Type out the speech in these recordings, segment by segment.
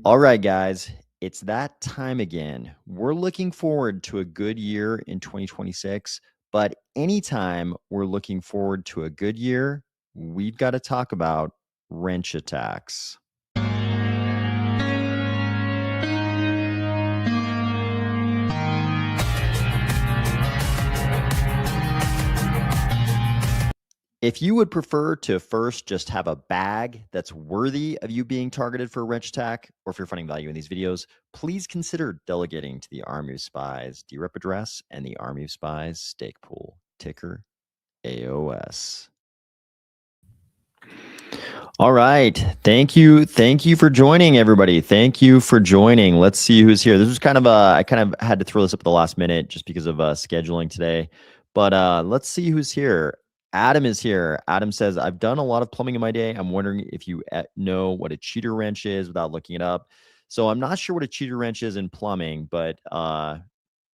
All right, guys, it's that time again. We're looking forward to a good year in 2026, but anytime we're looking forward to a good year, we've got to talk about wrench attacks. If you would prefer to first just have a bag that's worthy of you being targeted for a wrench attack, or if you're finding value in these videos, please consider delegating to the Army of Spies DRep address and the Army of Spies stake pool, ticker AOS. All right. Thank you. Thank you for joining, everybody. Thank you for joining. Let's see who's here. This was kind of I kind of had to throw this up at the last minute just because of scheduling today. But let's see who's here. Adam is here. Adam says, I've done a lot of plumbing in my day. I'm wondering if you know what a cheater wrench is without looking it up. So I'm not sure what a cheater wrench is in plumbing, but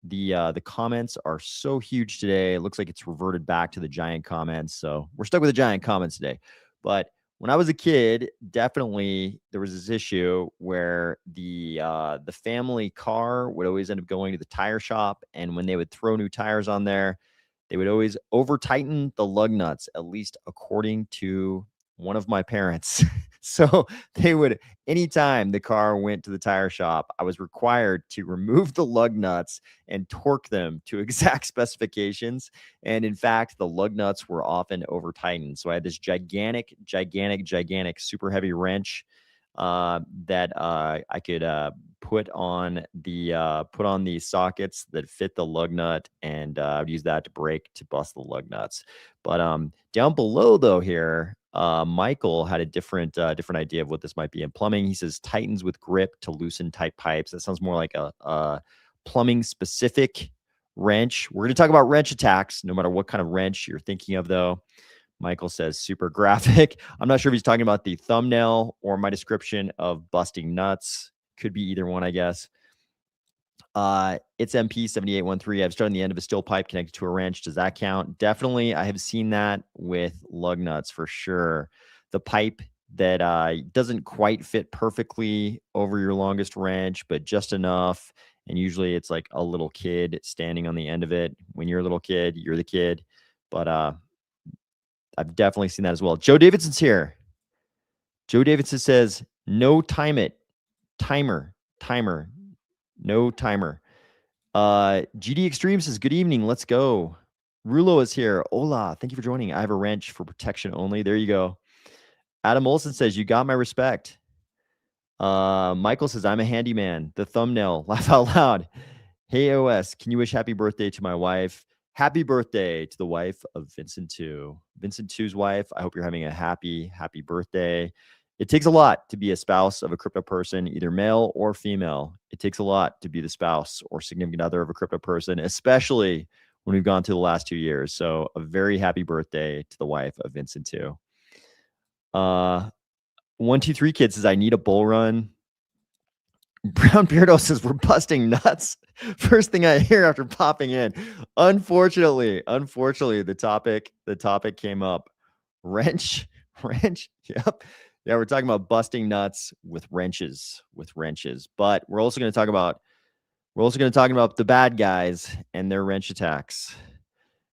the comments are so huge today. It looks like it's reverted back to the giant comments. So we're stuck with the giant comments today. But when I was a kid, definitely there was this issue where the family car would always end up going to the tire shop, and when they would throw new tires on there, they would always over tighten the lug nuts, at least according to one of my parents. So they would, anytime the car went to the tire shop, I was required to remove the lug nuts and torque them to exact specifications. And in fact, the lug nuts were often over tightened. So I had this gigantic, super heavy wrench that I could put on the sockets that fit the lug nut, and I would use that to bust the lug nuts. But down below though here, Michael had a different idea of what this might be in plumbing. He says tightens with grip to loosen tight pipes. That sounds more like a plumbing specific wrench. We're going to talk about wrench attacks, no matter what kind of wrench you're thinking of, though. Michael says super graphic. I'm not sure if he's talking about the thumbnail or my description of busting nuts. Could be either one, I guess. It's MP7813. I've started on the end of a steel pipe connected to a wrench. Does that count? Definitely. I have seen that with lug nuts for sure. The pipe that doesn't quite fit perfectly over your longest wrench, but just enough. And usually it's like a little kid standing on the end of it. When you're a little kid, you're the kid. But I've definitely seen that as well. Joe Davidson's here. Joe Davidson says, no timer, no timer. GD Extreme says, good evening, let's go. Rulo is here. Hola, thank you for joining. I have a wrench for protection only. There you go. Adam Olson says, you got my respect. Michael says, I'm a handyman. The thumbnail, laugh out loud. Hey, OS, can you wish happy birthday to my wife? Happy birthday to the wife of Vincent 2. Vincent 2's wife, I hope you're having a happy birthday. It takes a lot to be a spouse of a crypto person, either male or female. It takes a lot to be the spouse or significant other of a crypto person, especially when we've gone through the last 2 years. So a very happy birthday to the wife of Vincent 2. 123 Kid says, I need a bull run. Brown Beardo says, we're busting nuts. First thing I hear after popping in. Unfortunately, the topic came up. Wrench. Yep. Yeah, we're talking about busting nuts with wrenches. But we're also going to talk about the bad guys and their wrench attacks.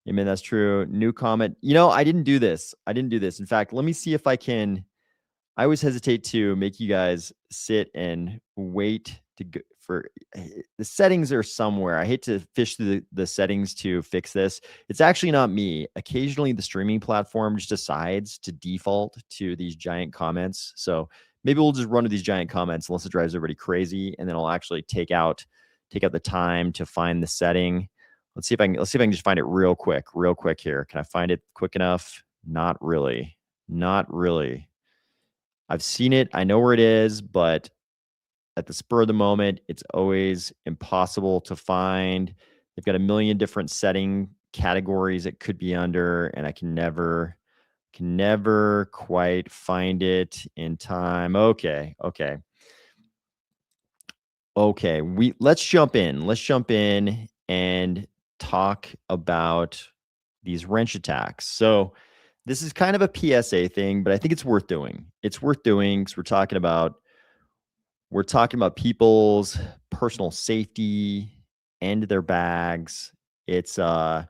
I mean, that's true. New comment. I didn't do this. In fact, let me see if I can. I always hesitate to make you guys sit and wait to go for the settings are somewhere. I hate to fish through the settings to fix this. It's actually not me. Occasionally the streaming platform just decides to default to these giant comments. So maybe we'll just run to these giant comments unless it drives everybody crazy. And then I'll actually take out the time to find the setting. Let's see if I can just find it real quick here. Can I find it quick enough? Not really. I've seen it. I know where it is, but at the spur of the moment, it's always impossible to find. They've got a million different setting categories it could be under, and I can never quite find it in time. Okay. Let's jump in and talk about these wrench attacks. So this is kind of a PSA thing, but I think it's worth doing. It's worth doing because we're talking about We're talking about people's personal safety and their bags. It's a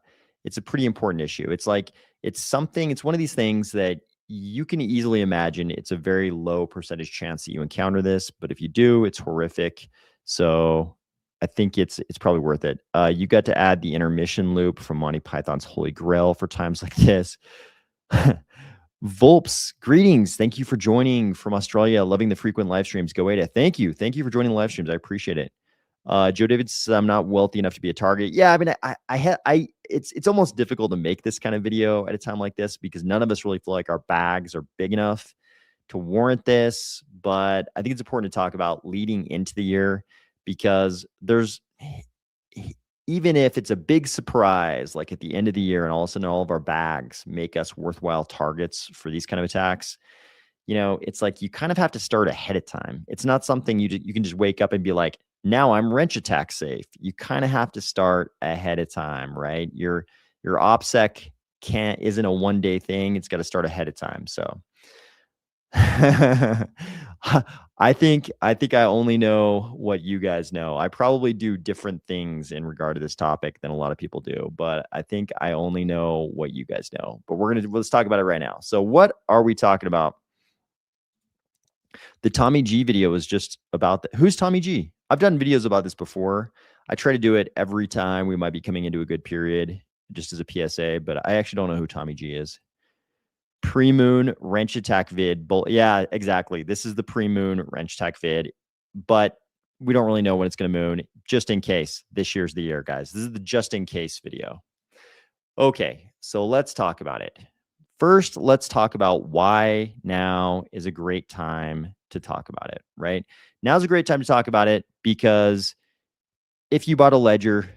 pretty important issue. It's one of these things that you can easily imagine it's a very low percentage chance that you encounter this, but if you do, it's horrific. So I think it's probably worth it. You got to add the intermission loop from Monty Python's Holy Grail for times like this. Volps, greetings. Thank you for joining from Australia. Loving the frequent live streams. Go Ada. Thank you. Thank you for joining the live streams. I appreciate it. Joe David says I'm not wealthy enough to be a target. Yeah, I mean, it's almost difficult to make this kind of video at a time like this because none of us really feel like our bags are big enough to warrant this. But I think it's important to talk about leading into the year because even if it's a big surprise, like at the end of the year, and all of a sudden all of our bags make us worthwhile targets for these kind of attacks, it's like you kind of have to start ahead of time. It's not something you can just wake up and be like, now I'm wrench attack safe. You kind of have to start ahead of time, right? Your OPSEC isn't a one-day thing. It's got to start ahead of time. So I think I only know what you guys know. I probably do different things in regard to this topic than a lot of people do, but I think I only know what you guys know. But let's talk about it right now. So what are we talking about? The Tommy G video is just about who's Tommy G? I've done videos about this before. I try to do it every time we might be coming into a good period, just as a PSA, but I actually don't know who Tommy G is. Pre-moon wrench attack vid. Yeah, exactly. This is the pre-moon wrench attack vid, but we don't really know when it's going to moon, just in case. This year's the year, guys. This is the just in case video. Okay, so let's talk about it. First, let's talk about why now is a great time to talk about it, right? Now's a great time to talk about it because if you bought a ledger,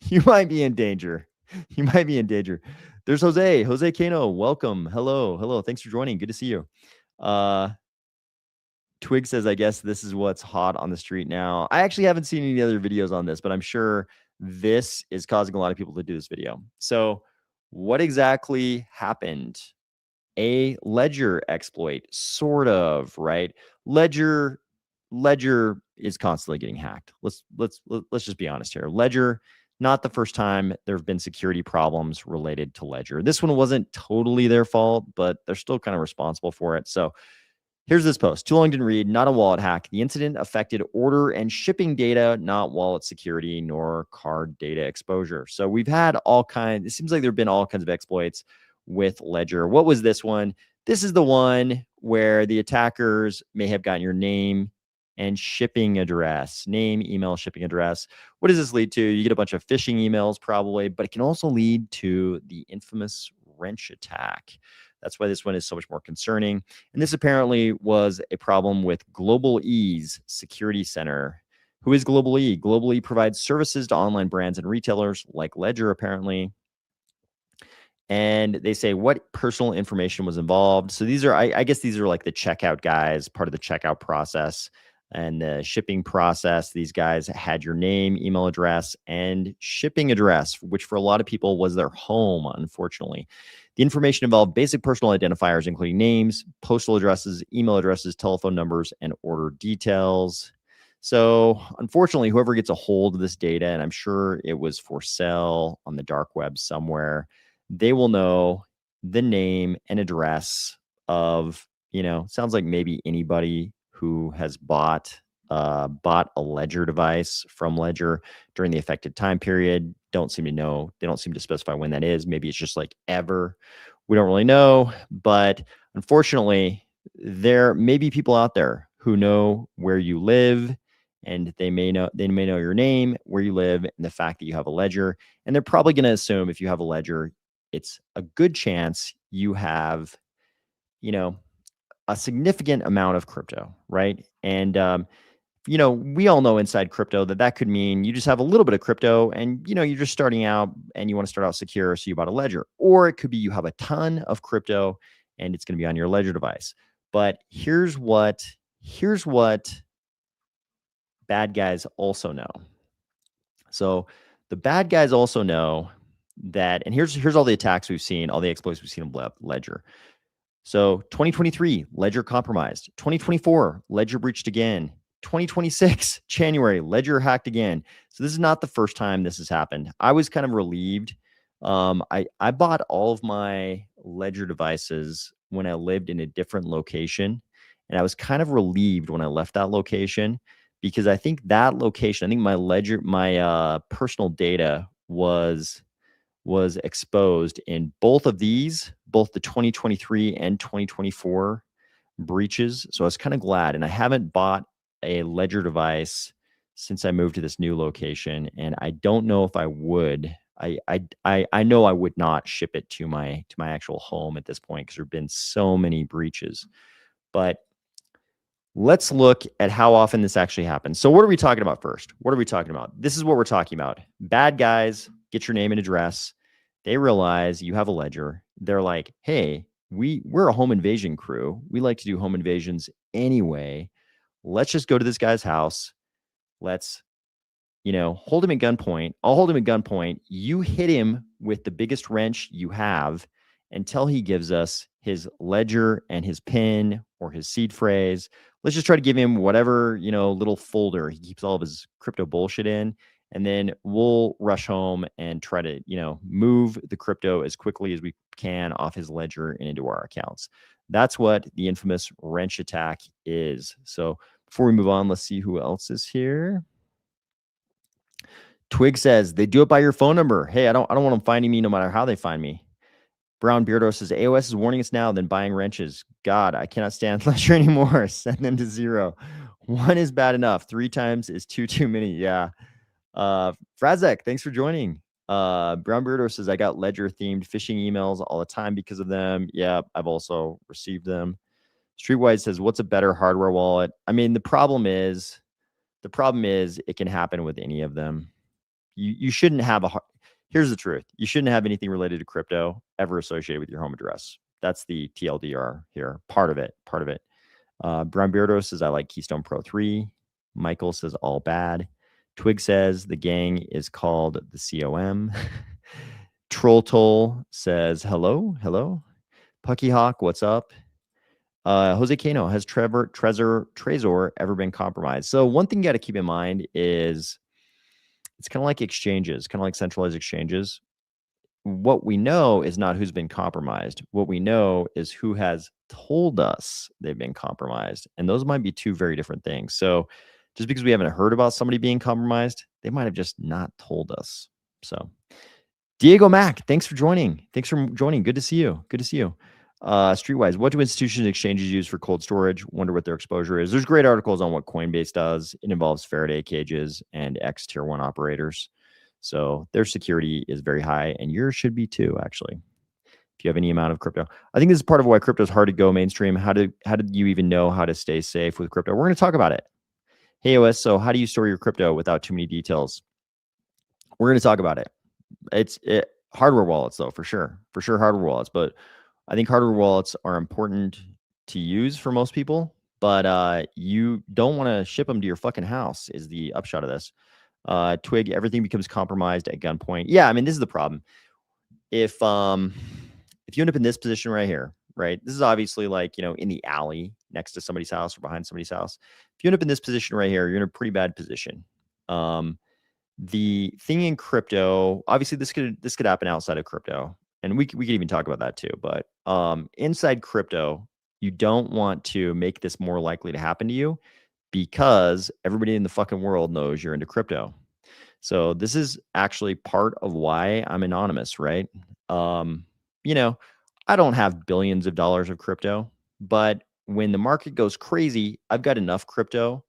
you might be in danger. You might be in danger. There's Jose Cano. Welcome. Hello. Thanks for joining. Good to see you. Twig says, I guess this is what's hot on the street now. I actually haven't seen any other videos on this, but I'm sure this is causing a lot of people to do this video. So what exactly happened? A ledger exploit, sort of, right? Ledger is constantly getting hacked. Let's just be honest here. Ledger, not the first time there have been security problems related to Ledger. This one wasn't totally their fault, but they're still kind of responsible for it. So here's this post. Too long didn't read. Not a wallet hack. The incident affected order and shipping data, not wallet security nor card data exposure. So we've had all kinds. It seems like there have been all kinds of exploits with Ledger. What was this one? This is the one where the attackers may have gotten your name and shipping address, name, email, shipping address. What does this lead to? You get a bunch of phishing emails probably, but it can also lead to the infamous wrench attack. That's why this one is so much more concerning. And this apparently was a problem with Global E's security center. Who is Global E? Global E provides services to online brands and retailers like Ledger, apparently. And they say what personal information was involved. So these are, I guess these are like the checkout guys, part of the checkout process and the shipping process. These guys had your name, email address, and shipping address, which for a lot of people was their home, unfortunately. The information involved basic personal identifiers, including names, postal addresses, email addresses, telephone numbers, and order details. So unfortunately, whoever gets a hold of this data, and I'm sure it was for sale on the dark web somewhere, they will know the name and address of, sounds like maybe anybody who has bought a Ledger device from Ledger during the affected time period. Don't seem to know. They don't seem to specify when that is. Maybe it's just like ever. We don't really know. But unfortunately, there may be people out there who know where you live, and they may know your name, where you live, and the fact that you have a Ledger. And they're probably going to assume if you have a Ledger, it's a good chance you have, a significant amount of crypto, right? And, we all know inside crypto that could mean you just have a little bit of crypto and, you're just starting out and you want to start out secure. So you bought a Ledger, or it could be you have a ton of crypto and it's going to be on your Ledger device. But here's what bad guys also know. So the bad guys also know that, and here's all the attacks we've seen, all the exploits we've seen on Ledger. So 2023, Ledger compromised. 2024, Ledger breached again. 2026, January, ledger hacked again. So this is not the first time this has happened. I was kind of relieved. I bought all of my ledger devices when I lived in a different location, and I was kind of relieved when I left that location because I think that location, I think my ledger, my personal data was exposed in both of these, both the 2023 and 2024 breaches. So I was kind of glad. And I haven't bought a ledger device since I moved to this new location, and I don't know if I would. I know I would not ship it to my actual home at this point because there've been so many breaches. But let's look at how often this actually happens. So what are we talking about first? What are we talking about? This is what we're talking about. Bad guys get your name and address. They realize you have a ledger. They're like, hey, we're a home invasion crew. We like to do home invasions anyway. Let's just go to this guy's house. Let's, hold him at gunpoint. I'll hold him at gunpoint. You hit him with the biggest wrench you have until he gives us his ledger and his PIN or his seed phrase. Let's just try to give him whatever, little folder he keeps all of his crypto bullshit in. And then we'll rush home and try to, move the crypto as quickly as we can off his ledger and into our accounts. That's what the infamous wrench attack is. So before we move on, let's see who else is here. Twig says they do it by your phone number. Hey, I don't want them finding me no matter how they find me. Brown Beardo says AOS is warning us now, then buying wrenches. God, I cannot stand ledger anymore. Send them to 0. 1 is bad enough. 3 times is too many. Yeah. Frazek, thanks for joining. Brown Beardo says I got ledger themed phishing emails all the time because of them. Yeah, I've also received them. Streetwise says, what's a better hardware wallet? I mean, the problem is it can happen with any of them. You shouldn't have here's the truth. You shouldn't have anything related to crypto ever associated with your home address. That's the TLDR here. Part of it. Brown Beardo says, I like Keystone Pro 3. Michael says, all bad. Twig says, the gang is called the COM. Troll Toll says, hello. Pucky Hawk, what's up? Jose Cano, has Trezor ever been compromised? So one thing you got to keep in mind is it's kind of like exchanges, kind of like centralized exchanges. What we know is not who's been compromised. What we know is who has told us they've been compromised. And those might be two very different things. So just because we haven't heard about somebody being compromised, they might have just not told us. So Diego Mack, thanks for joining. Good to see you. Streetwise, what do institutions and exchanges use for cold storage? Wonder what their exposure is. There's great articles on what Coinbase does. It involves Faraday cages and X tier 1 operators. So their security is very high, and yours should be too, actually, if you have any amount of crypto. I think this is part of why crypto is hard to go mainstream. How did you even know how to stay safe with crypto? We're going to talk about it. Hey, OS, so how do you store your crypto without too many details? We're going to talk about it. It's hardware wallets, though, for sure hardware wallets. But I think hardware wallets are important to use for most people, but you don't want to ship them to your fucking house is the upshot of this. Twig, everything becomes compromised at gunpoint. Yeah, I mean, this is the problem. If you end up in this position right here, right? This is obviously like, in the alley next to somebody's house or behind somebody's house. If you end up in this position right here, you're in a pretty bad position. The thing in crypto, obviously this could happen outside of crypto. And we could even talk about that too. But inside crypto, you don't want to make this more likely to happen to you because everybody in the fucking world knows you're into crypto. So this is actually part of why I'm anonymous, right? I don't have billions of dollars of crypto, but when the market goes crazy, I've got enough crypto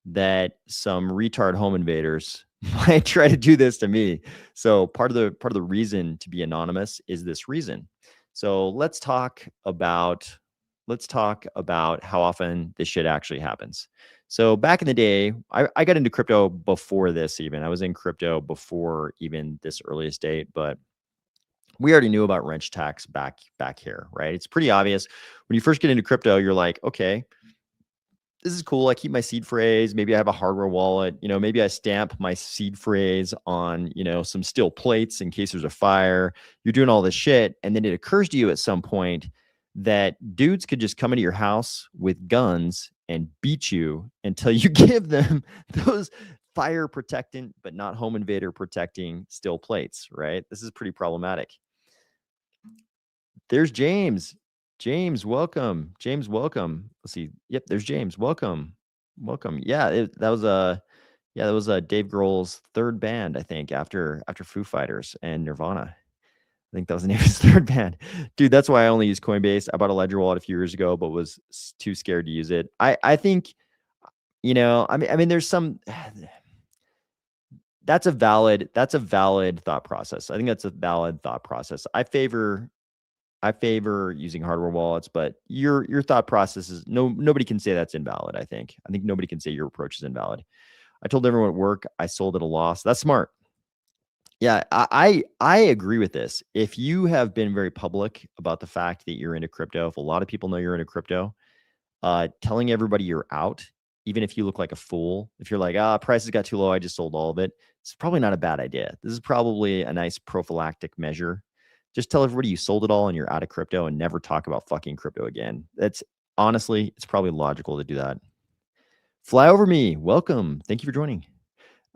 that some retard home invaders might try to do this to me. So part of the reason to be anonymous is this reason. So let's talk about how often this shit actually happens. So back in the day, I got into crypto before this even. I was in crypto before even this earliest date, but we already knew about wrench tax back here, right? It's pretty obvious. When you first get into crypto, you're like, okay, this is cool. I keep my seed phrase. Maybe I have a hardware wallet. Maybe I stamp my seed phrase on, some steel plates in case there's a fire. You're doing all this shit. And then it occurs to you at some point that dudes could just come into your house with guns and beat you until you give them those fire protectant but not home invader protecting steel plates, right? This is pretty problematic. There's James. James, welcome. James, welcome. Let's see. Yep, there's James. Welcome. Welcome. Yeah, that was Dave Grohl's third band, I think, after Foo Fighters and Nirvana. I think that was the name of his third band. Dude, that's why I only use Coinbase. I bought a Ledger wallet a few years ago, but was too scared to use it. I think, I mean, there's some. That's a valid thought process. I think that's a valid thought process. I favor using hardware wallets, but your thought process is nobody can say that's invalid. I think nobody can say your approach is invalid. I told everyone at work I sold at a loss. That's smart. Yeah, I agree with this. If you have been very public about the fact that you're into crypto, if a lot of people know you're into crypto, telling everybody you're out, even if you look like a fool, if you're like, prices got too low, I just sold all of it, it's probably not a bad idea. This is probably a nice prophylactic measure. Just tell everybody you sold it all and you're out of crypto and never talk about fucking crypto again. That's honestly, it's probably logical to do that. Fly over me. Welcome. Thank you for joining.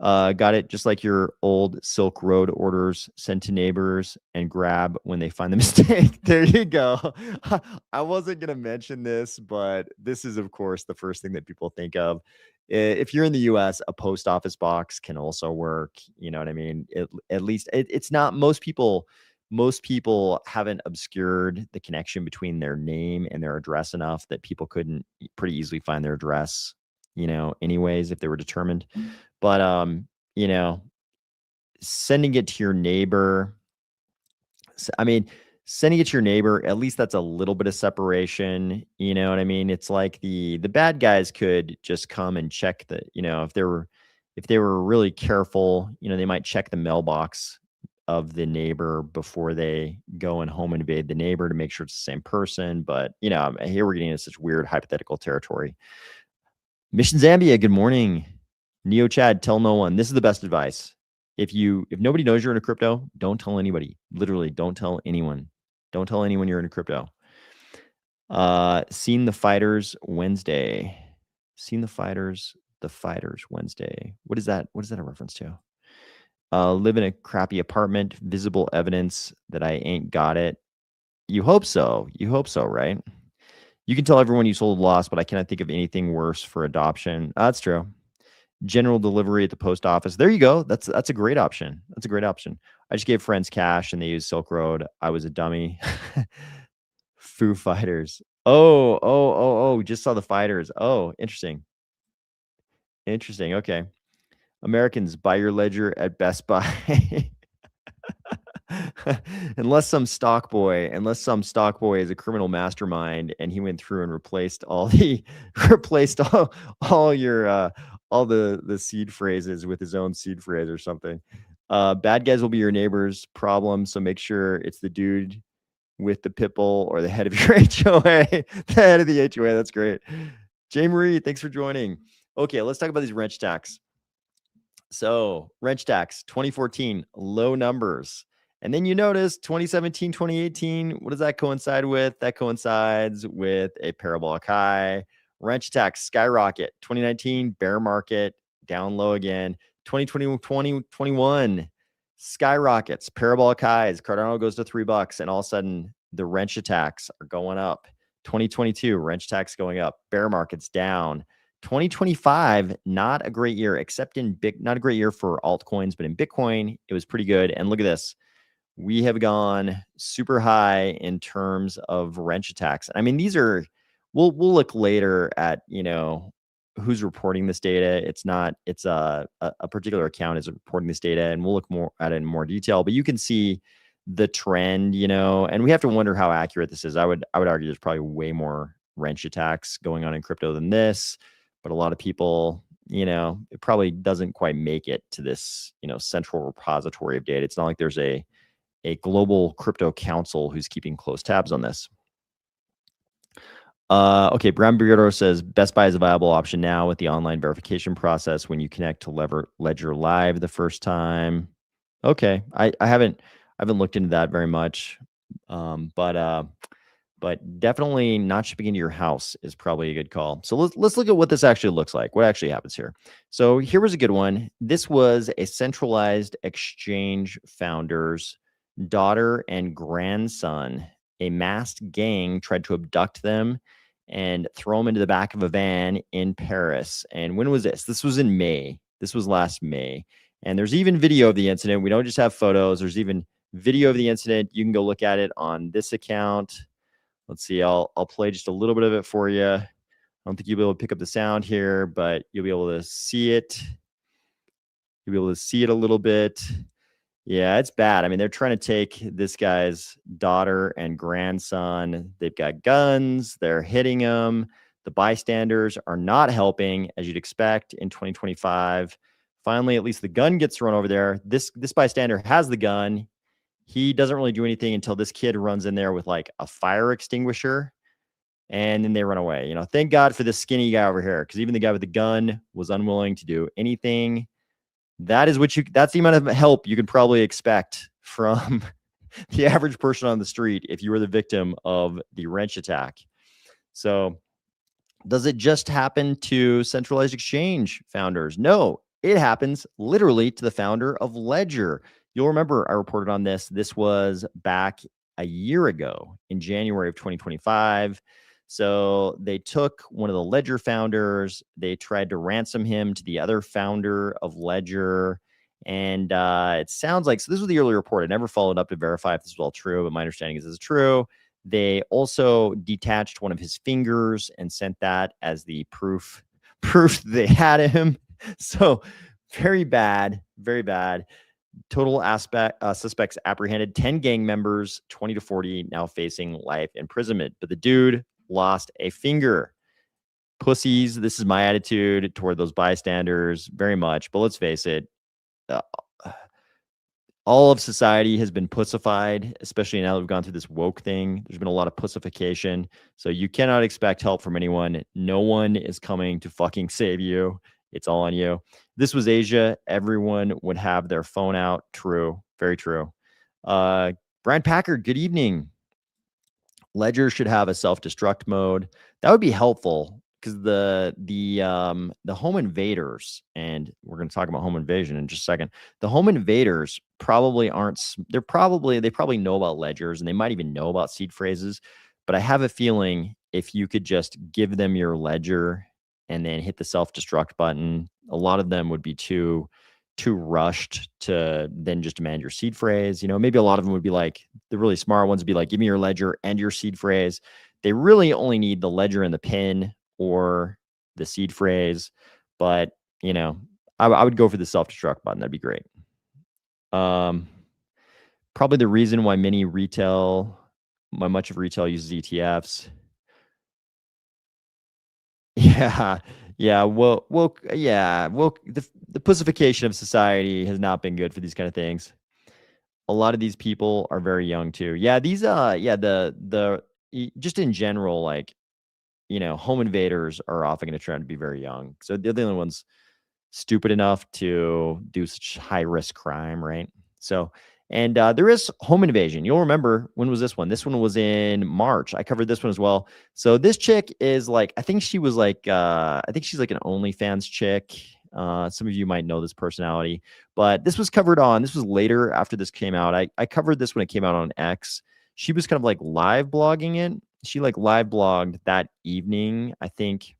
Got it. Just like your old Silk Road orders, send to neighbors and grab when they find the mistake. There you go. I wasn't going to mention this, but this is, of course, the first thing that people think of. If you're in the US, a post office box can also work. You know what I mean? At least it's not most people haven't obscured the connection between their name and their address enough that people couldn't pretty easily find their address, anyways, if they were determined. But sending it to your neighbor, sending it to your neighbor, at least that's a little bit of separation. You know what I mean? It's like the bad guys could just come and check if they were really careful, they might check the mailbox of the neighbor before they go and home invade the neighbor to make sure it's the same person. But here we're getting into such weird hypothetical territory. Mission Zambia, good morning. Neo Chad, tell no one. This is the best advice. If nobody knows you're in a crypto, don't tell anybody. Literally, don't tell anyone. Don't tell anyone you're in a crypto. Seen the Fighters Wednesday. Seen the Fighters Wednesday. What is that? What is that a reference to? Live in a crappy apartment. Visible evidence that I ain't got it. You hope so. You hope so, right? You can tell everyone you sold lost, but I cannot think of anything worse for adoption. That's true. General delivery at the post office. There you go. That's a great option. That's a great option. I just gave friends cash and they used Silk Road. I was a dummy. Foo Fighters. Oh. Just saw the Fighters. Oh, interesting. Okay. Americans, buy your ledger at Best Buy. unless some stock boy is a criminal mastermind and he went through and replaced all your all the seed phrases with his own seed phrase or something. Bad guys will be your neighbor's problem, so make sure it's the dude with the pit bull or the head of your HOA. The head of the HOA. That's great. Jay Marie, thanks for joining. Okay, let's talk about these wrench stacks. So wrench stacks, 2014, low numbers. And then you notice 2017, 2018, what does that coincide with? That coincides with a parabolic high. Wrench attacks skyrocket. 2019, bear market, down low again. 2020, 2021, skyrockets, parabolic highs. Cardano goes to $3, and all of a sudden the wrench attacks are going up. 2022, wrench attacks going up. Bear markets down. 2025, not a great year, except not a great year for altcoins, but in Bitcoin, it was pretty good. And look at this. We have gone super high in terms of wrench attacks. I mean, these are, we'll look later at, who's reporting this data. It's a particular account is reporting this data, and we'll look more at it in more detail, but you can see the trend, and we have to wonder how accurate this is. I would argue there's probably way more wrench attacks going on in crypto than this, but a lot of people, it probably doesn't quite make it to this, central repository of data. It's not like there's a global crypto council who's keeping close tabs on this. Okay, Brown Beardo says Best Buy is a viable option now with the online verification process when you connect to Ledger Live the first time. Okay, I haven't looked into that very much, but but definitely not shipping into your house is probably a good call. So let's look at what this actually looks like. What actually happens here? So here was a good one. This was a centralized exchange founder's daughter and grandson. A masked gang tried to abduct them and throw them into the back of a van in Paris. And when was this? This was in May. This was last May. And there's even video of the incident. We don't just have photos. There's even video of the incident. You can go look at it on this account. Let's see. I'll play just a little bit of it for you. I don't think you'll be able to pick up the sound here, but you'll be able to see it. You'll be able to see it a little bit. Yeah, it's bad. I mean, they're trying to take this guy's daughter and grandson. They've got guns. They're hitting him. The bystanders are not helping, as you'd expect in 2025. Finally, at least the gun gets thrown over there. This bystander has the gun. He doesn't really do anything until this kid runs in there with like a fire extinguisher, and then they run away. You know, thank God for this skinny guy over here, because even the guy with the gun was unwilling to do anything. That's the amount of help you could probably expect from the average person on the street if you were the victim of the wrench attack. So does it just happen to centralized exchange founders? No, it happens literally to the founder of Ledger. You'll remember I reported on this. This was back a year ago in January of 2025. So they took one of the Ledger founders. They tried to ransom him to the other founder of Ledger. And it sounds like, so this was the early report. I never followed up to verify if this was all true, but my understanding is this is true. They also detached one of his fingers and sent that as the proof they had him. So very bad, very bad. Total suspects apprehended, 10 gang members, 20 to 40 now facing life imprisonment. But the dude lost a finger. Pussies. This is my attitude toward those bystanders very much. But let's face it, all of society has been pussified, especially now that we've gone through this woke thing. There's been a lot of pussification. So you cannot expect help from anyone. No one is coming to fucking save you. It's all on you. This was Asia. Everyone would have their phone out. True. Very true. Brian Packard, good evening. Ledger should have a self-destruct mode. That would be helpful because the home invaders, and we're going to talk about home invasion in just a second. The home invaders probably aren't. They probably know about ledgers, and they might even know about seed phrases. But I have a feeling if you could just give them your ledger and then hit the self-destruct button, a lot of them would be too rushed to then just demand your seed phrase. You know, maybe a lot of them would be like, the really smart ones would be like, give me your ledger and your seed phrase. They really only need the ledger and the pin or the seed phrase. But, you know, I would go for the self-destruct button. That'd be great. Probably the reason why much of retail uses ETFs. Yeah. Yeah. Well, the pussification of society has not been good for these kind of things. A lot of these people are very young too. Yeah. These, just in general, like, you know, home invaders are often going to try to be very young. So they're the only ones stupid enough to do such high risk crime. Right. So, and there is home invasion. You'll remember, when was this one? This one was in March. I covered this one as well. So this chick is like, I think she's like an OnlyFans chick. Some of you might know this personality, but this was later after this came out. I covered this when it came out on X. She was kind of like live blogging it. She like live blogged that evening. I think,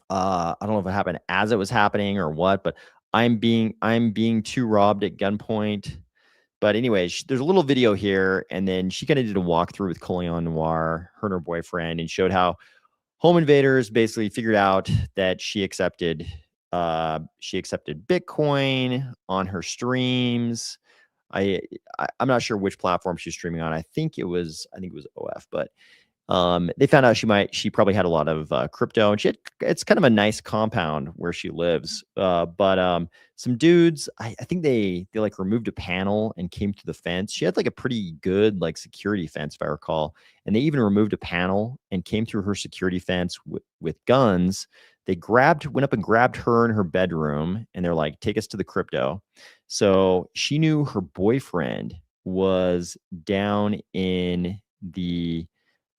I don't know if it happened as it was happening or what, but I'm being too robbed at gunpoint. But anyway, there's a little video here, and then she kind of did a walkthrough with Colion Noir, her and her boyfriend, and showed how home invaders basically figured out that she accepted Bitcoin on her streams. I'm not sure which platform she's streaming on. I think it was OF, but they found out she probably had a lot of crypto, and it's kind of a nice compound where she lives. But some dudes, I think they like removed a panel and came to the fence. She had like a pretty good like security fence, if I recall, and they even removed a panel and came through her security fence with guns. They went up and grabbed her in her bedroom, and they're like, take us to the crypto. So she knew her boyfriend was down in the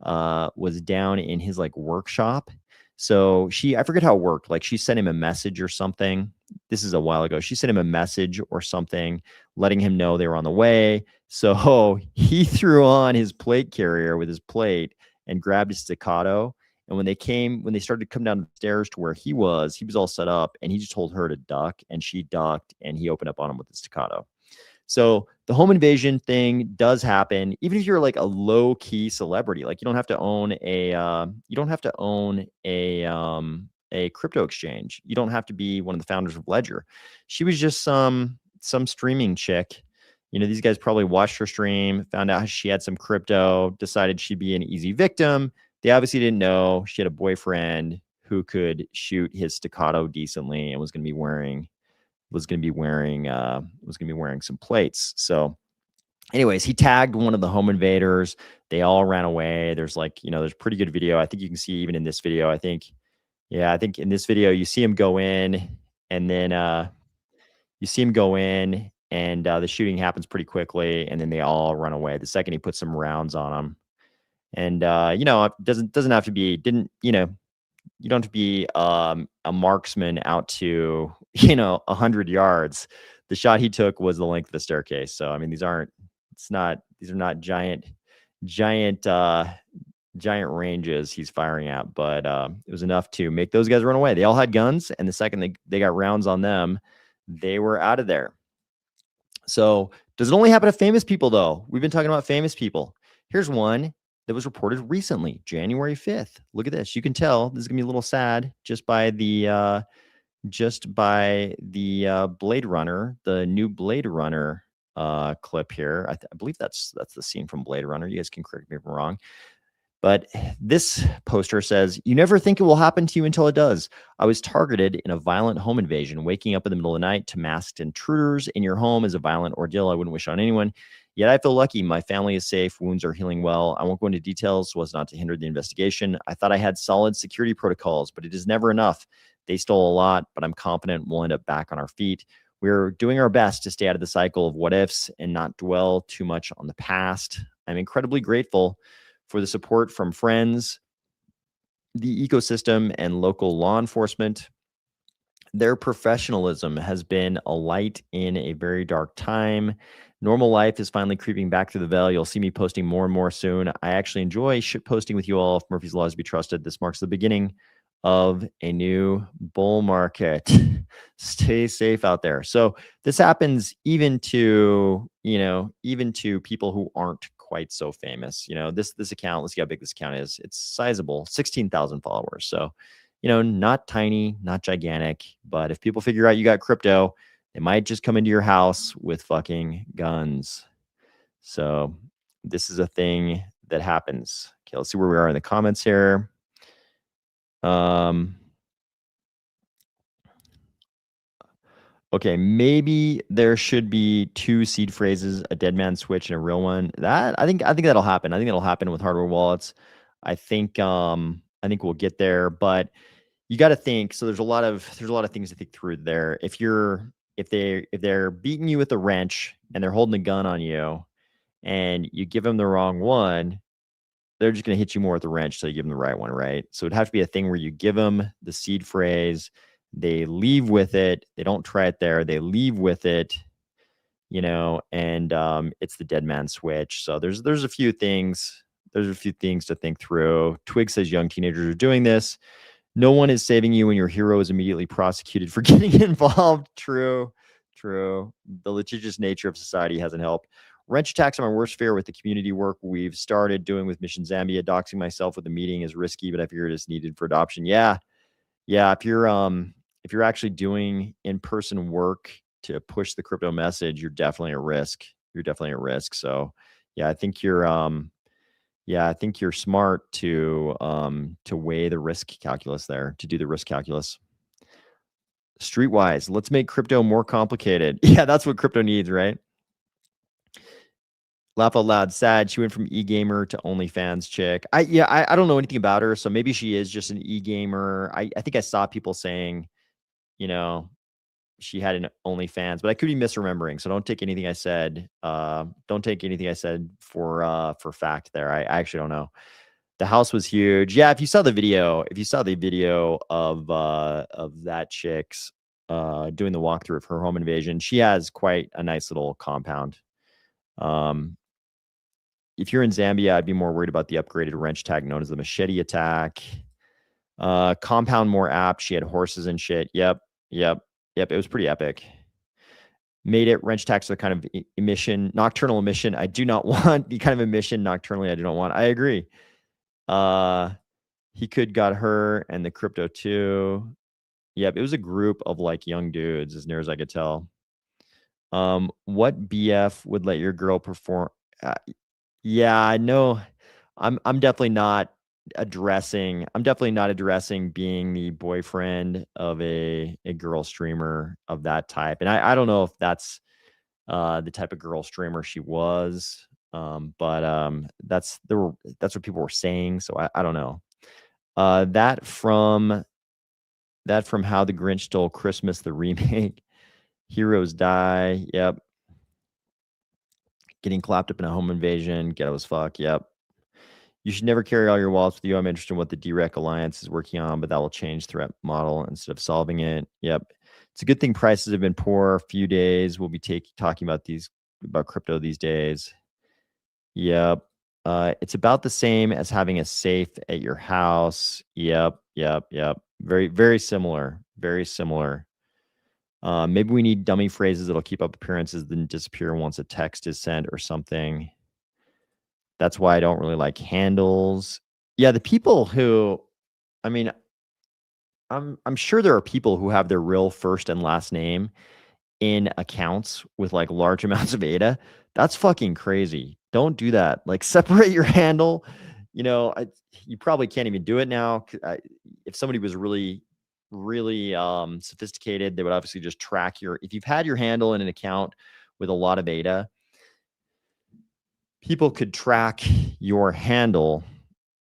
was down in his like workshop. So I forget how it worked. Like she sent him a message or something. This is a while ago. She sent him a message or something, letting him know they were on the way. So he threw on his plate carrier with his plate and grabbed his staccato. And when they started to come down the stairs to where he was all set up, and he just told her to duck, and she ducked, and he opened up on him with the staccato. So the home invasion thing does happen, even if you're like a low key celebrity. Like you don't have to own a crypto exchange. You don't have to be one of the founders of Ledger. She was just some streaming chick. You know, these guys probably watched her stream, found out she had some crypto, decided she'd be an easy victim. They obviously didn't know she had a boyfriend who could shoot his staccato decently and was going to be wearing some plates. So anyways, he tagged one of the home invaders. They all ran away. There's pretty good video. I think you can see even in this video, I think in this video, you see him go in, and then the shooting happens pretty quickly, and then they all run away. The second he puts some rounds on them. And it doesn't have to be, you don't have to be a marksman out to 100 yards. The shot he took was the length of the staircase. So I mean, these are not giant ranges he's firing at, but it was enough to make those guys run away. They all had guns, and the second they got rounds on them, they were out of there. So does it only happen to famous people though? We've been talking about famous people. Here's one that was reported recently, January 5th. Look at this. You can tell this is gonna be a little sad just by the Blade Runner, the new Blade Runner clip here. I believe that's the scene from Blade Runner. You guys can correct me if I'm wrong. But this poster says, "You never think it will happen to you until it does. I was targeted in a violent home invasion. Waking up in the middle of the night to masked intruders in your home is a violent ordeal I wouldn't wish on anyone. Yet I feel lucky. My family is safe. Wounds are healing well. I won't go into details so as not to hinder the investigation. I thought I had solid security protocols, but it is never enough. They stole a lot, but I'm confident we'll end up back on our feet. We're doing our best to stay out of the cycle of what ifs and not dwell too much on the past. I'm incredibly grateful for the support from friends, the ecosystem, and local law enforcement. Their professionalism has been a light in a very dark time. Normal life is finally creeping back through the veil. You'll see me posting more and more soon. I actually enjoy shit posting with you all. If Murphy's Law is to be trusted, this marks the beginning of a new bull market. Stay safe out there." So this happens even to people who aren't quite so famous. This account, let's see how big this account is. It's sizable, 16,000 followers. So, not tiny, not gigantic, but if people figure out you got crypto, they might just come into your house with fucking guns. So this is a thing that happens. Okay, let's see where we are in the comments here. Okay, maybe there should be two seed phrases, a dead man switch and a real one. I think that'll happen. I think that'll happen with hardware wallets. I think we'll get there, but you got to think. So there's a lot of things to think through there. If they're beating you with a wrench and they're holding a gun on you, and you give them the wrong one, they're just going to hit you more with the wrench. So you give them the right one, right? So it'd have to be a thing where you give them the seed phrase, they leave with it. They don't try it there. They leave with it, and it's the dead man switch. So there's a few things. There's a few things to think through. Twig says young teenagers are doing this. No one is saving you when your hero is immediately prosecuted for getting involved. True. The litigious nature of society hasn't helped. Wrench attacks are my worst fear with the community work we've started doing with Mission Zambia. Doxing myself with a meeting is risky, but I figure it is needed for adoption. Yeah. If you're actually doing in-person work to push the crypto message, you're definitely at risk. So yeah, I think you're smart to weigh the risk calculus there, to do the risk calculus. Streetwise, let's make crypto more complicated. Yeah, that's what crypto needs, right? Laugh out loud. Sad. She went from e-gamer to OnlyFans chick. I don't know anything about her, so maybe she is just an e-gamer. I think I saw people saying, she had an OnlyFans, but I could be misremembering. So don't take anything I said. Don't take anything I said for fact there. I actually don't know. The house was huge. Yeah, if you saw the video of that chick's doing the walkthrough of her home invasion, she has quite a nice little compound. If you're in Zambia, I'd be more worried about the upgraded wrench tag known as the machete attack. Compound more apt. She had horses and shit. Yep. It was pretty epic. Made it wrench attacks are kind of emission, nocturnal emission. I do not want the kind of emission nocturnally. I do not want. I agree. He could got her and the crypto too. Yep, it was a group of like young dudes, as near as I could tell. What BF would let your girl perform? Yeah, I know. I'm definitely not addressing. I'm definitely not addressing being the boyfriend of a girl streamer of that type. And I don't know if that's the type of girl streamer she was. But that's what people were saying. So I don't know. That from How the Grinch Stole Christmas, the remake. Heroes Die. Yep. Getting clapped up in a home invasion. Ghetto as fuck. Yep. You should never carry all your wallets with you. I'm interested in what the DRec Alliance is working on, but that will change threat model instead of solving it. Yep. It's a good thing prices have been poor a few days. We'll be talking about crypto these days. Yep. It's about the same as having a safe at your house. Yep. Very, very similar. Very similar. Maybe we need dummy phrases that'll keep up appearances, then disappear once a text is sent or something. That's why I don't really like handles. Yeah, the people who, I mean, I'm sure there are people who have their real first and last name in accounts with like large amounts of ADA. That's fucking crazy. Don't do that. Like separate your handle. You probably can't even do it now. If somebody was really sophisticated, they would obviously just track if you've had your handle in an account with a lot of ADA, people could track your handle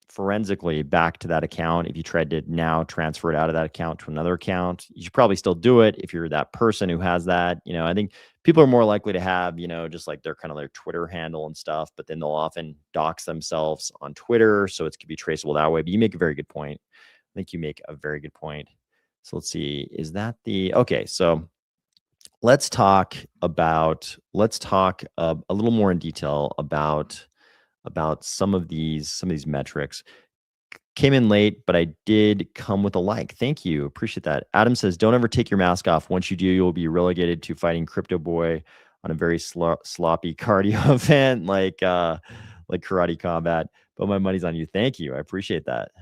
forensically back to that account. If you tried to now transfer it out of that account to another account, you should probably still do it if you're that person who has that. I think people are more likely to have, just like their Twitter handle and stuff, but then they'll often dox themselves on Twitter. So it could be traceable that way. But you make a very good point. I think you make a very good point. So let's see. Is that okay? So let's talk a little more in detail about some of these metrics. Came in late, but I did come with a like. Thank you. Appreciate that. Adam says, don't ever take your mask off. Once you do, you'll be relegated to fighting Crypto Boy on a very sloppy cardio event like Karate Combat. But my money's on you. Thank you. I appreciate that.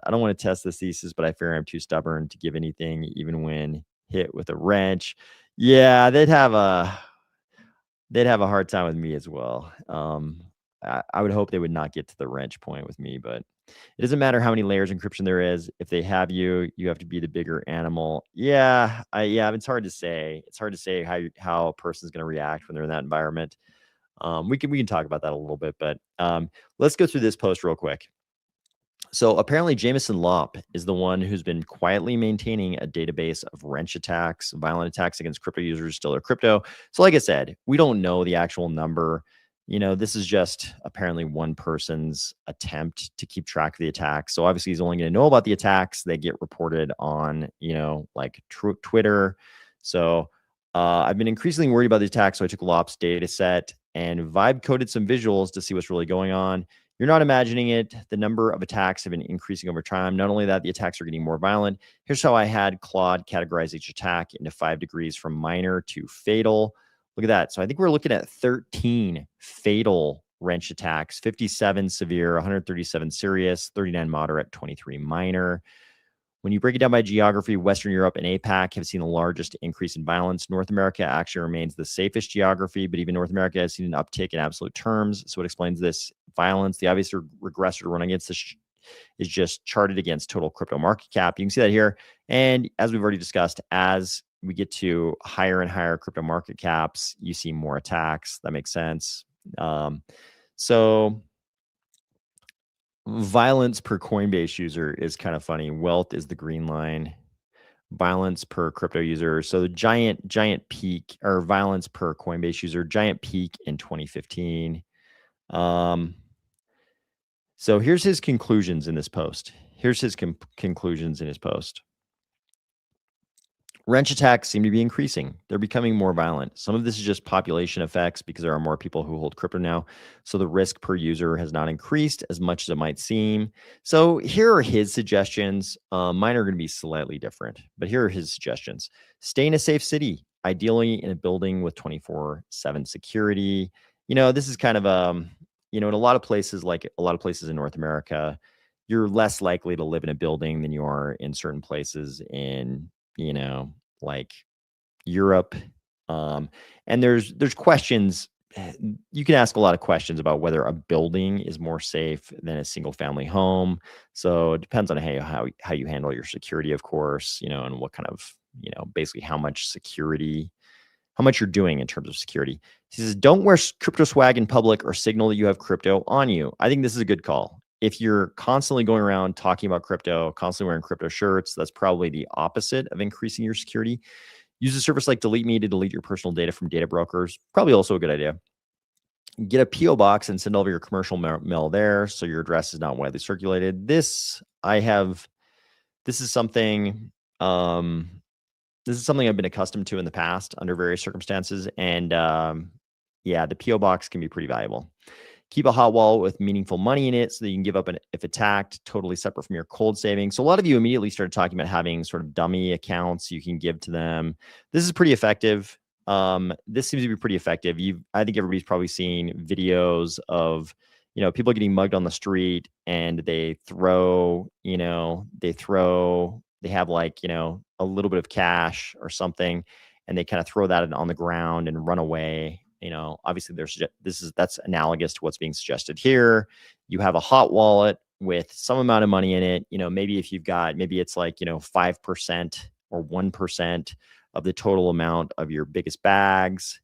I don't want to test this thesis, but I fear I'm too stubborn to give anything, even when hit with a wrench. Yeah, they'd have a hard time with me as well. I would hope they would not get to the wrench point with me, but it doesn't matter how many layers encryption there is. If they have you, you have to be the bigger animal. Yeah, it's hard to say. It's hard to say how a person's going to react when they're in that environment. We can talk about that a little bit, but let's go through this post real quick. So apparently Jameson Lopp is the one who's been quietly maintaining a database of wrench attacks, violent attacks against crypto users still are crypto. So like I said, we don't know the actual number. This is just apparently one person's attempt to keep track of the attacks. So obviously he's only going to know about the attacks that get reported on, like Twitter. So I've been increasingly worried about the attacks. So I took Lopp's data set and vibe coded some visuals to see what's really going on. You're not imagining it. The number of attacks have been increasing over time. Not only that, the attacks are getting more violent. Here's how I had Claude categorize each attack into 5 degrees from minor to fatal. Look at that. So I think we're looking at 13 fatal wrench attacks, 57 severe, 137 serious, 39 moderate, 23 minor. When you break it down by geography, Western Europe and APAC have seen the largest increase in violence. North America actually remains the safest geography, but even North America has seen an uptick in absolute terms. So it explains this violence. The obvious regressor to run against this is just charted against total crypto market cap. You can see that here. And as we've already discussed, as we get to higher and higher crypto market caps, you see more attacks. That makes sense. So violence per Coinbase user is kind of funny. Wealth is the green line. Violence per crypto user. So the giant peak, or violence per Coinbase user, giant peak in 2015. So here's his conclusions in this post. Here's his conclusions in his post. Wrench attacks seem to be increasing. They're becoming more violent. Some of this is just population effects because there are more people who hold crypto now. So the risk per user has not increased as much as it might seem. So here are his suggestions. Mine are going to be slightly different, but here are his suggestions. Stay in a safe city, ideally in a building with 24/7 security. This is kind of, in a lot of places, like a lot of places in North America, you're less likely to live in a building than you are in certain places in like Europe. Um, and there's questions. You can ask a lot of questions about whether a building is more safe than a single family home. So it depends on how you handle your security, of course, and what kind of, basically how much security, how much you're doing in terms of security. He says, don't wear crypto swag in public or signal that you have crypto on you. I think this is a good call. If you're constantly going around talking about crypto, constantly wearing crypto shirts, that's probably the opposite of increasing your security. Use a service like Delete Me to delete your personal data from data brokers. Probably also a good idea. Get a PO box and send over your commercial mail there, so your address is not widely circulated. This is something. This is something I've been accustomed to in the past under various circumstances, and yeah, the PO box can be pretty valuable. Keep a hot wallet with meaningful money in it so that you can give up if attacked, totally separate from your cold savings. So a lot of you immediately started talking about having sort of dummy accounts you can give to them. This is pretty effective. This seems to be pretty effective. I think everybody's probably seen videos of, people getting mugged on the street and they have like, a little bit of cash or something, and they kind of throw that on the ground and run away. Obviously that's analogous to what's being suggested here. You have a hot wallet with some amount of money in it. Maybe maybe it's like, 5% or 1% of the total amount of your biggest bags,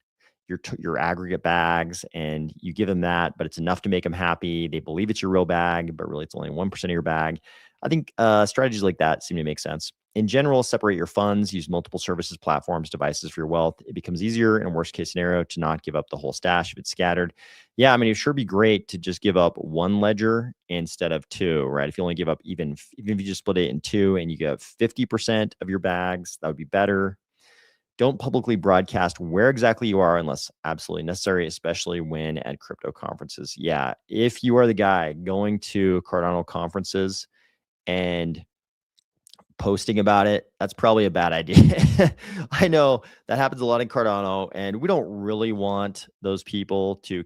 your aggregate bags, and you give them that, but it's enough to make them happy. They believe it's your real bag, but really it's only 1% of your bag. I think strategies like that seem to make sense. In general, separate your funds, use multiple services, platforms, devices for your wealth. It becomes easier in a worst case scenario to not give up the whole stash if it's scattered. Yeah, I mean, it'd sure be great to just give up one ledger instead of two, right? If you only give up even if you just split it in two and you give 50% of your bags, that would be better. Don't publicly broadcast where exactly you are unless absolutely necessary, especially when at crypto conferences. Yeah, if you are the guy going to Cardano conferences and posting about it, that's probably a bad idea. I know that happens a lot in Cardano, and we don't really want those people to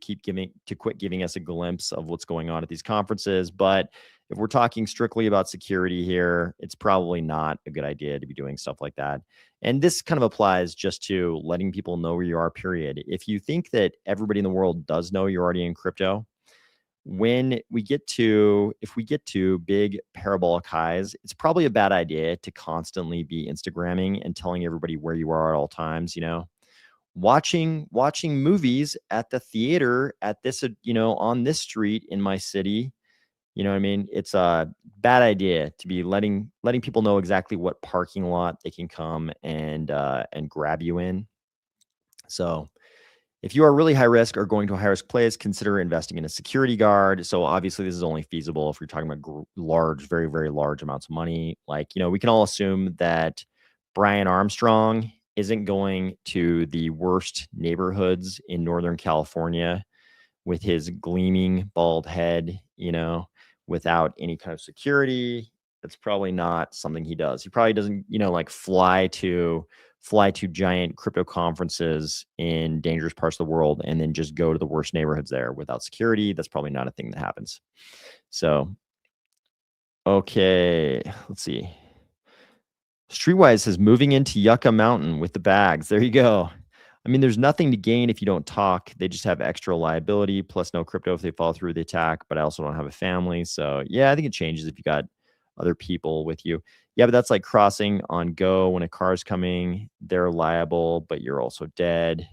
quit giving us a glimpse of what's going on at these conferences. But if we're talking strictly about security here, it's probably not a good idea to be doing stuff like that. And this kind of applies just to letting people know where you are, period. If you think that everybody in the world does know you're already in crypto, if we get to big parabolic highs, it's probably a bad idea to constantly be Instagramming and telling everybody where you are at all times. Watching movies at the theater at this, on this street in my city. You know what I mean? It's a bad idea to be letting people know exactly what parking lot they can come and grab you in. So if you are really high risk or going to a high risk place, consider investing in a security guard. So obviously this is only feasible if you're talking about large, very, very large amounts of money. Like, we can all assume that Brian Armstrong isn't going to the worst neighborhoods in Northern California with his gleaming bald head, without any kind of security. That's probably not something he does. He probably doesn't, like fly to giant crypto conferences in dangerous parts of the world and then just go to the worst neighborhoods there without security. That's probably not a thing that happens. So, okay, let's see. Streetwise says moving into Yucca Mountain with the bags. There you go. I mean, there's nothing to gain if you don't talk. They just have extra liability plus no crypto if they fall through the attack, but I also don't have a family. So yeah, I think it changes if you got other people with you. Yeah, but that's like crossing on Go when a car's coming. They're liable, but you're also dead.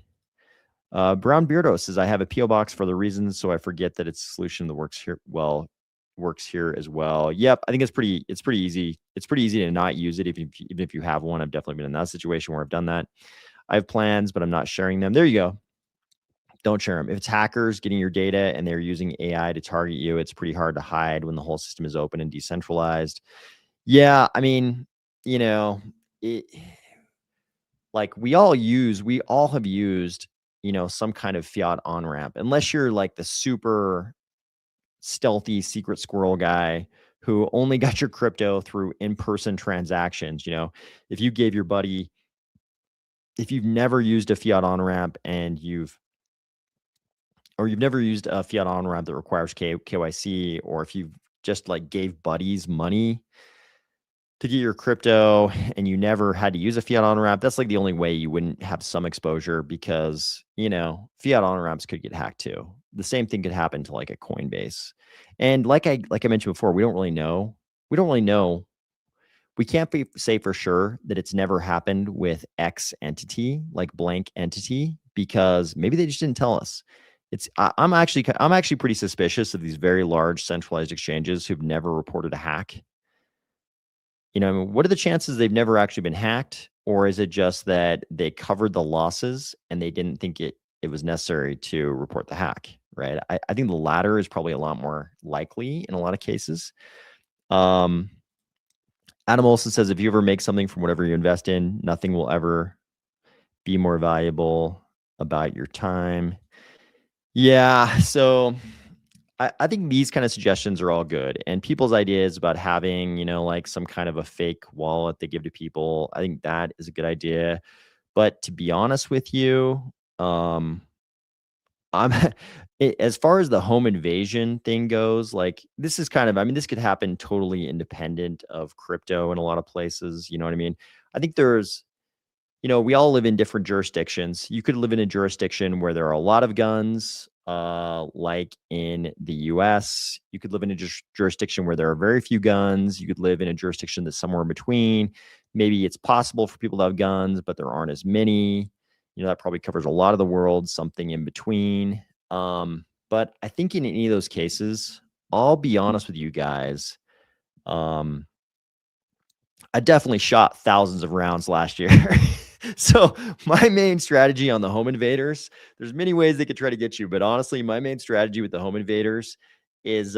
Brown Beardo says, I have a PO box for the reasons, so I forget that it's a solution that works here as well. Yep, I think it's pretty easy. It's pretty easy to not use it even if you have one. I've definitely been in that situation where I've done that. I have plans, but I'm not sharing them. There you go. Don't share them. If it's hackers getting your data and they're using AI to target you, it's pretty hard to hide when the whole system is open and decentralized. Yeah, I mean, you know, it, like we all have used, some kind of fiat on ramp, unless you're like the super stealthy secret squirrel guy who only got your crypto through in-person transactions. If you gave your buddy, if you've never used a fiat on ramp and you've never used a fiat on ramp that requires KYC, or if you've just like gave buddies money to get your crypto and you never had to use a fiat on ramp, that's like the only way you wouldn't have some exposure, because, fiat on ramps could get hacked too. The same thing could happen to like a Coinbase. And like I mentioned before, we don't really know. We don't really know. We can't say for sure that it's never happened with X entity, like blank entity, because maybe they just didn't tell us. I'm actually pretty suspicious of these very large centralized exchanges who've never reported a hack. What are the chances they've never actually been hacked? Or is it just that they covered the losses and they didn't think it was necessary to report the hack, right? I think the latter is probably a lot more likely in a lot of cases. Adam also says, if you ever make something from whatever you invest in, nothing will ever be more valuable about your time. Yeah, so I think these kind of suggestions are all good. And people's ideas about having, like some kind of a fake wallet they give to people, I think that is a good idea. But to be honest with you, I'm as far as the home invasion thing goes, like this is kind of, I mean, this could happen totally independent of crypto in a lot of places. You know what I mean? I think we all live in different jurisdictions. You could live in a jurisdiction where there are a lot of guns, like in the US. You could live in a jurisdiction where there are very few guns. You could live in a jurisdiction that's somewhere in between. Maybe it's possible for people to have guns, but there aren't as many. That probably covers a lot of the world, something in between. But I think in any of those cases, I'll be honest with you guys. I definitely shot thousands of rounds last year. So my main strategy on the home invaders, there's many ways they could try to get you, but honestly, my main strategy with the home invaders is,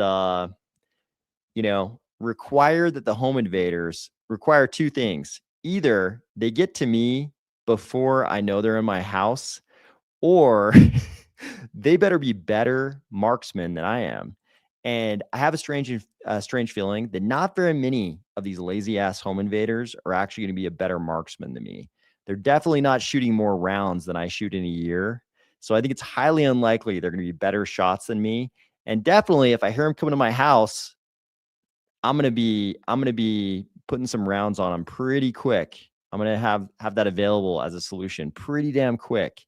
require that the home invaders require two things. Either they get to me before I know they're in my house, or they better be better marksmen than I am. And I have a strange feeling that not very many of these lazy ass home invaders are actually going to be a better marksman than me. They're definitely not shooting more rounds than I shoot in a year. So I think it's highly unlikely they're going to be better shots than me. And definitely, if I hear them coming to my house, I'm going to be putting some rounds on them pretty quick. I'm going to have that available as a solution pretty damn quick.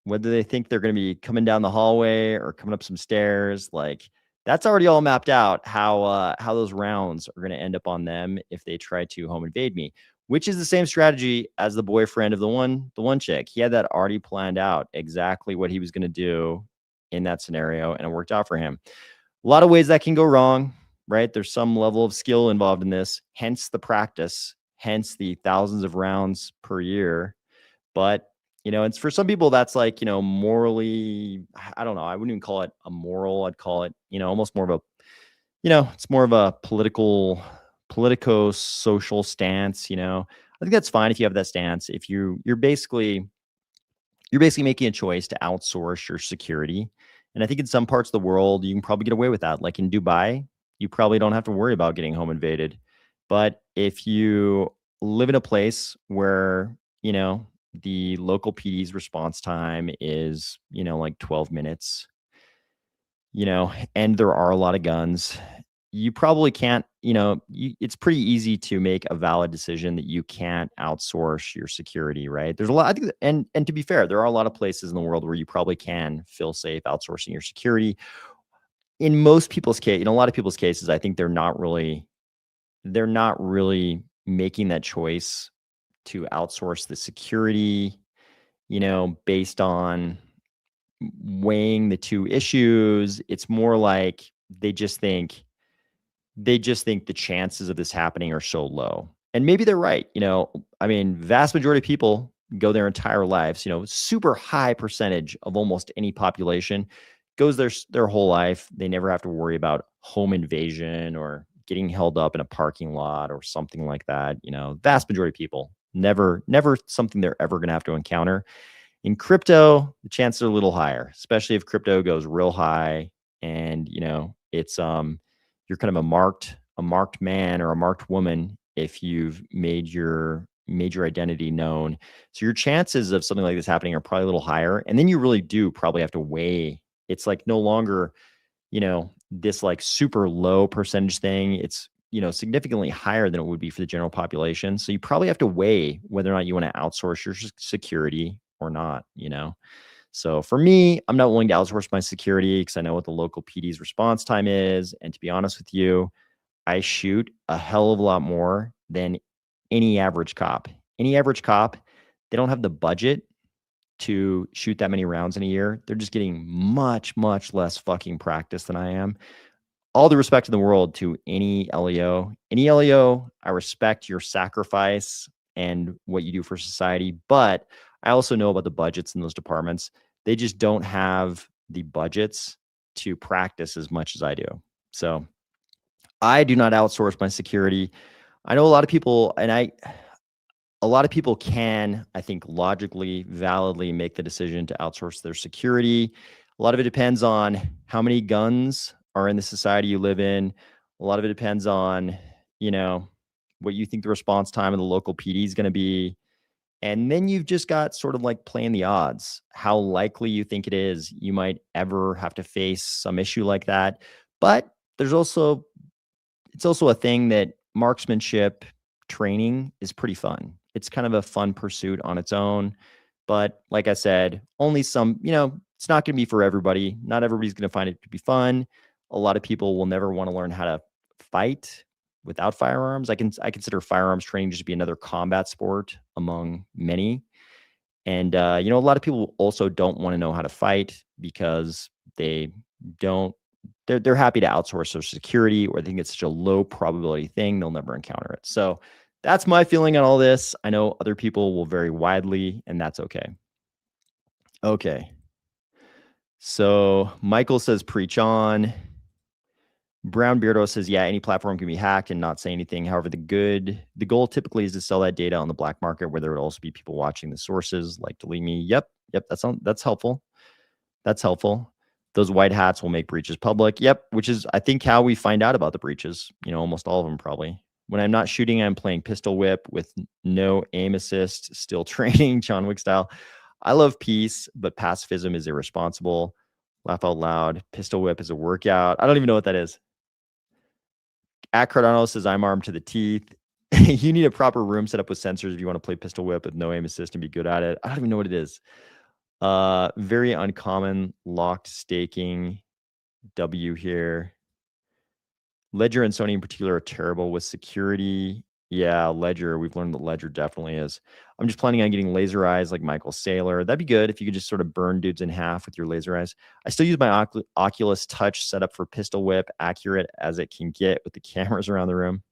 Whether they think they're going to be coming down the hallway or coming up some stairs, like that's already all mapped out how those rounds are going to end up on them if they try to home invade me, which is the same strategy as the boyfriend of the one chick. He had that already planned out, exactly what he was going to do in that scenario, and it worked out for him. A lot of ways that can go wrong, right? There's some level of skill involved in this, hence the practice, hence the thousands of rounds per year. But it's for some people that's like, morally, I don't know. I wouldn't even call it a moral. I'd call it, almost more of a, it's more of a politico-social stance. I think that's fine if you have that stance. If you're basically making a choice to outsource your security. And I think in some parts of the world, you can probably get away with that. Like in Dubai, you probably don't have to worry about getting home invaded. But if you live in a place where, the local PD's response time is, like 12 minutes, and there are a lot of guns, you probably can't, it's pretty easy to make a valid decision that you can't outsource your security, right? There's a lot, I think, and to be fair, there are a lot of places in the world where you probably can feel safe outsourcing your security. In most people's case, in a lot of people's cases, I think they're not really making that choice to outsource the security, based on weighing the two issues. It's more like they just think the chances of this happening are so low. And maybe they're right. I mean, vast majority of people go their entire lives, super high percentage of almost any population goes their whole life. They never have to worry about home invasion or getting held up in a parking lot or something like that. Vast majority of people never something they're ever going to have to encounter. In crypto, the chances are a little higher, especially if crypto goes real high and it's you're kind of a marked man or a marked woman if you've made your identity known. So your chances of something like this happening are probably a little higher. And then you really do probably have to weigh. It's like no longer, this like super low percentage thing. It's significantly higher than it would be for the general population. So you probably have to weigh whether or not you want to outsource your security or not. So for me, I'm not willing to outsource my security because I know what the local PD's response time is. And to be honest with you, I shoot a hell of a lot more than any average cop. Any average cop, they don't have the budget to shoot that many rounds in a year. They're just getting much, much less fucking practice than I am. All the respect in the world to any LEO. Any LEO, I respect your sacrifice and what you do for society, but I also know about the budgets in those departments. They just don't have the budgets to practice as much as I do. So I do not outsource my security. I know a lot of people, and a lot of people can, I think, logically, validly make the decision to outsource their security. A lot of it depends on how many guns are in the society you live in. A lot of it depends on, what you think the response time of the local PD is going to be. And then you've just got sort of like playing the odds, how likely you think it is you might ever have to face some issue like that. But it's also a thing that marksmanship training is pretty fun. It's kind of a fun pursuit on its own. But like I said, only some, it's not going to be for everybody. Not everybody's going to find it to be fun. A lot of people will never want to learn how to fight without firearms. I consider firearms training just to be another combat sport among many. And, a lot of people also don't want to know how to fight because they don't, they're happy to outsource their security, or they think it's such a low probability thing they'll never encounter it. So that's my feeling on all this. I know other people will vary widely, and that's okay. Okay. So Michael says, preach on. Brown Beardo says, yeah, any platform can be hacked and not say anything. However, the goal typically is to sell that data on the black market, where there would also be people watching the sources like Delete Me. Yep. That's helpful. That's helpful. Those white hats will make breaches public. Yep. Which is, I think, how we find out about the breaches. Almost all of them probably. When I'm not shooting, I'm playing pistol whip with no aim assist, still training John Wick style. I love peace, but pacifism is irresponsible. Laugh out loud. Pistol whip is a workout. I don't even know what that is. At Cardano says, I'm armed to the teeth. You need a proper room set up with sensors if you want to play pistol whip with no aim assist and be good at it. I don't even know what it is. Very uncommon locked staking W here. Ledger and Sony in particular are terrible with security. Yeah, Ledger. We've learned that Ledger definitely is. I'm just planning on getting laser eyes like Michael Saylor. That'd be good if you could just sort of burn dudes in half with your laser eyes. I still use my Oculus Touch setup for pistol whip, accurate as it can get with the cameras around the room.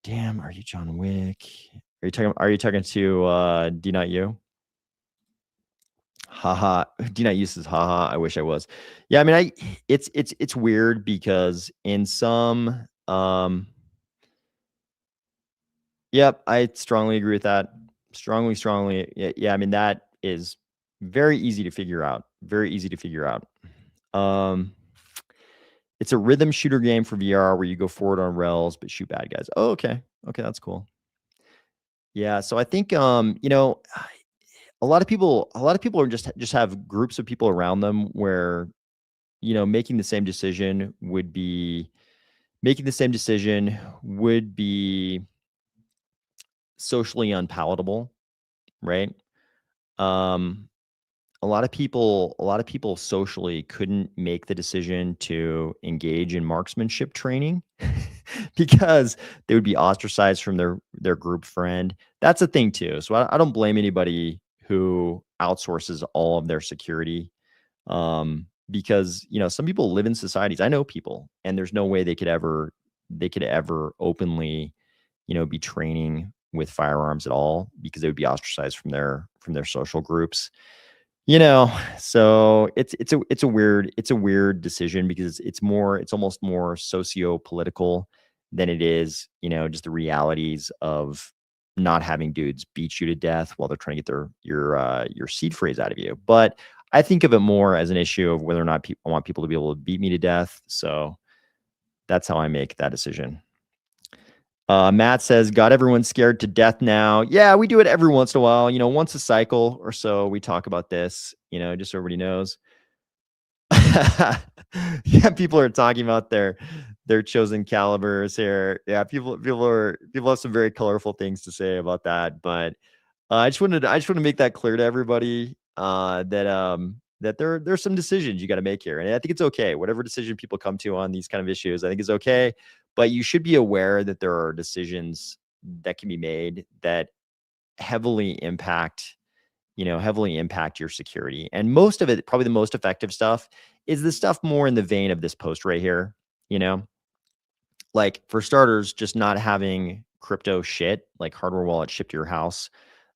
Damn, are you John Wick? Are you talking to D Not You? Haha. D Not You says haha. I wish I was. Yeah, I mean, it's weird because in some yep, I strongly agree with that. Strongly. Yeah, I mean, that is very easy to figure out. Very easy to figure out. It's a rhythm shooter game for VR where you go forward on rails but shoot bad guys. Oh, okay. Okay, that's cool. Yeah, so I think a lot of people are just have groups of people around them where making the same decision would be socially unpalatable, right? A lot of people socially couldn't make the decision to engage in marksmanship training because they would be ostracized from their group friend. That's a thing too. So I don't blame anybody who outsources all of their security, because some people live in societies. I know people, and there's no way they could ever openly be training with firearms at all because they would be ostracized from their social groups. You know, so it's a weird decision because it's almost more socio-political than it is, just the realities of not having dudes beat you to death while they're trying to get your seed phrase out of you. But I think of it more as an issue of whether or not I want people to be able to beat me to death. So that's how I make that decision. Matt says, got everyone scared to death now. Yeah, we do it every once in a while. Once a cycle or so, we talk about this, just so everybody knows. Yeah, people are talking about their chosen calibers here. Yeah, people have some very colorful things to say about that. But I just wanted to make that clear to everybody that there's some decisions you got to make here, and I think it's okay. Whatever decision people come to on these kind of issues, I think is okay. But you should be aware that there are decisions that can be made that heavily impact your security. And most of it, probably the most effective stuff, is the stuff more in the vein of this post right here. Like for starters, just not having crypto shit, like hardware wallet shipped to your house.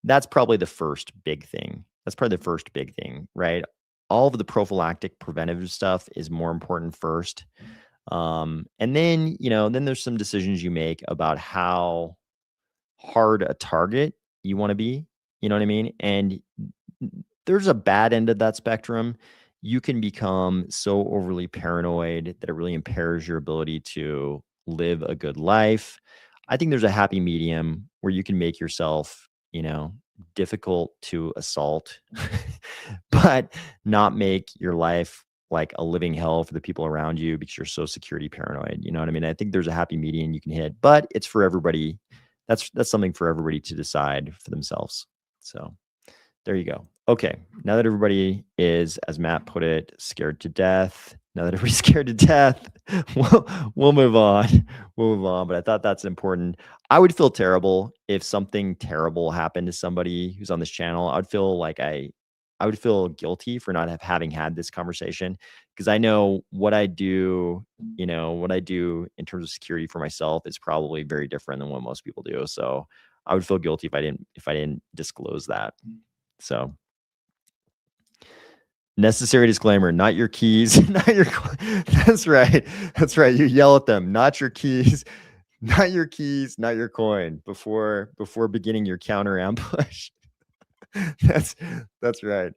That's probably the first big thing. Right? All of the prophylactic preventative stuff is more important first. And then, then there's some decisions you make about how hard a target you want to be. You know what I mean? And there's a bad end of that spectrum. You can become so overly paranoid that it really impairs your ability to live a good life. I think there's a happy medium where you can make yourself, difficult to assault, but not make your life like a living hell for the people around you because you're so security paranoid. You know what I mean? I think there's a happy medium you can hit, but it's for everybody. That's something for everybody to decide for themselves. So there you go. Okay. Now that everybody is, as Matt put it, scared to death. Now that everybody's scared to death, we'll move on. We'll move on. But I thought that's important. I would feel terrible if something terrible happened to somebody who's on this channel. I would feel like I would feel guilty for not having had this conversation, because I know what I do, what I do in terms of security for myself is probably very different than what most people do. So I would feel guilty if I didn't disclose that. So necessary disclaimer, not your keys, not your, that's right. That's right. You yell at them, not your keys, not your keys, not your coin before beginning your counter ambush. That's right.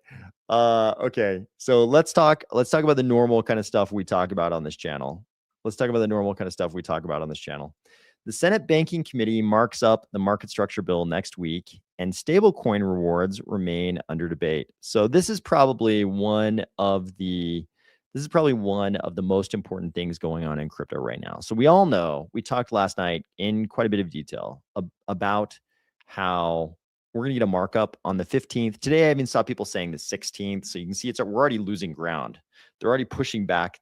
Okay. So let's talk about the normal kind of stuff we talk about on this channel. The Senate Banking Committee marks up the market structure bill next week, and stablecoin rewards remain under debate. So this is probably one of the most important things going on in crypto right now. So we all know, we talked last night in quite a bit of detail about how we're going to get a markup on the 15th. Today, I even saw people saying the 16th. So you can see we're already losing ground. They're already pushing back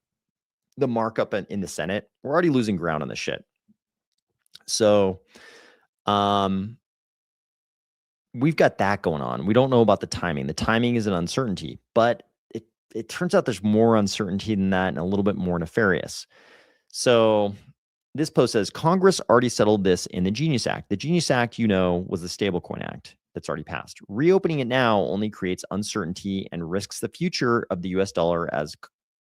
the markup in the Senate. We're already losing ground on this shit. So we've got that going on. We don't know about the timing. The timing is an uncertainty, but it turns out there's more uncertainty than that and a little bit more nefarious. So this post says, Congress already settled this in the Genius Act. The Genius Act, was the Stablecoin Act that's already passed. Reopening it now only creates uncertainty and risks the future of the US dollar as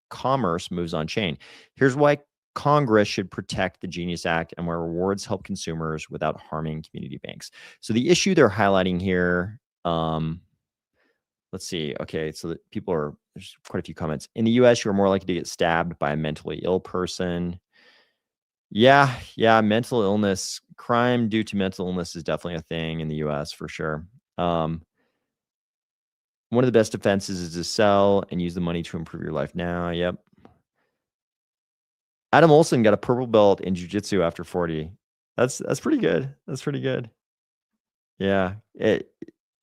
commerce moves on chain. Here's why Congress should protect the Genius Act and where rewards help consumers without harming community banks. So the issue they're highlighting here, let's see. Okay, so that there's quite a few comments. In the US, you're more likely to get stabbed by a mentally ill person. Yeah, mental illness, crime due to mental illness is definitely a thing in the US for sure. One of the best defenses is to sell and use the money to improve your life now. Yep. Adam Olson got a purple belt in jiu-jitsu after 40. That's pretty good. That's pretty good. Yeah.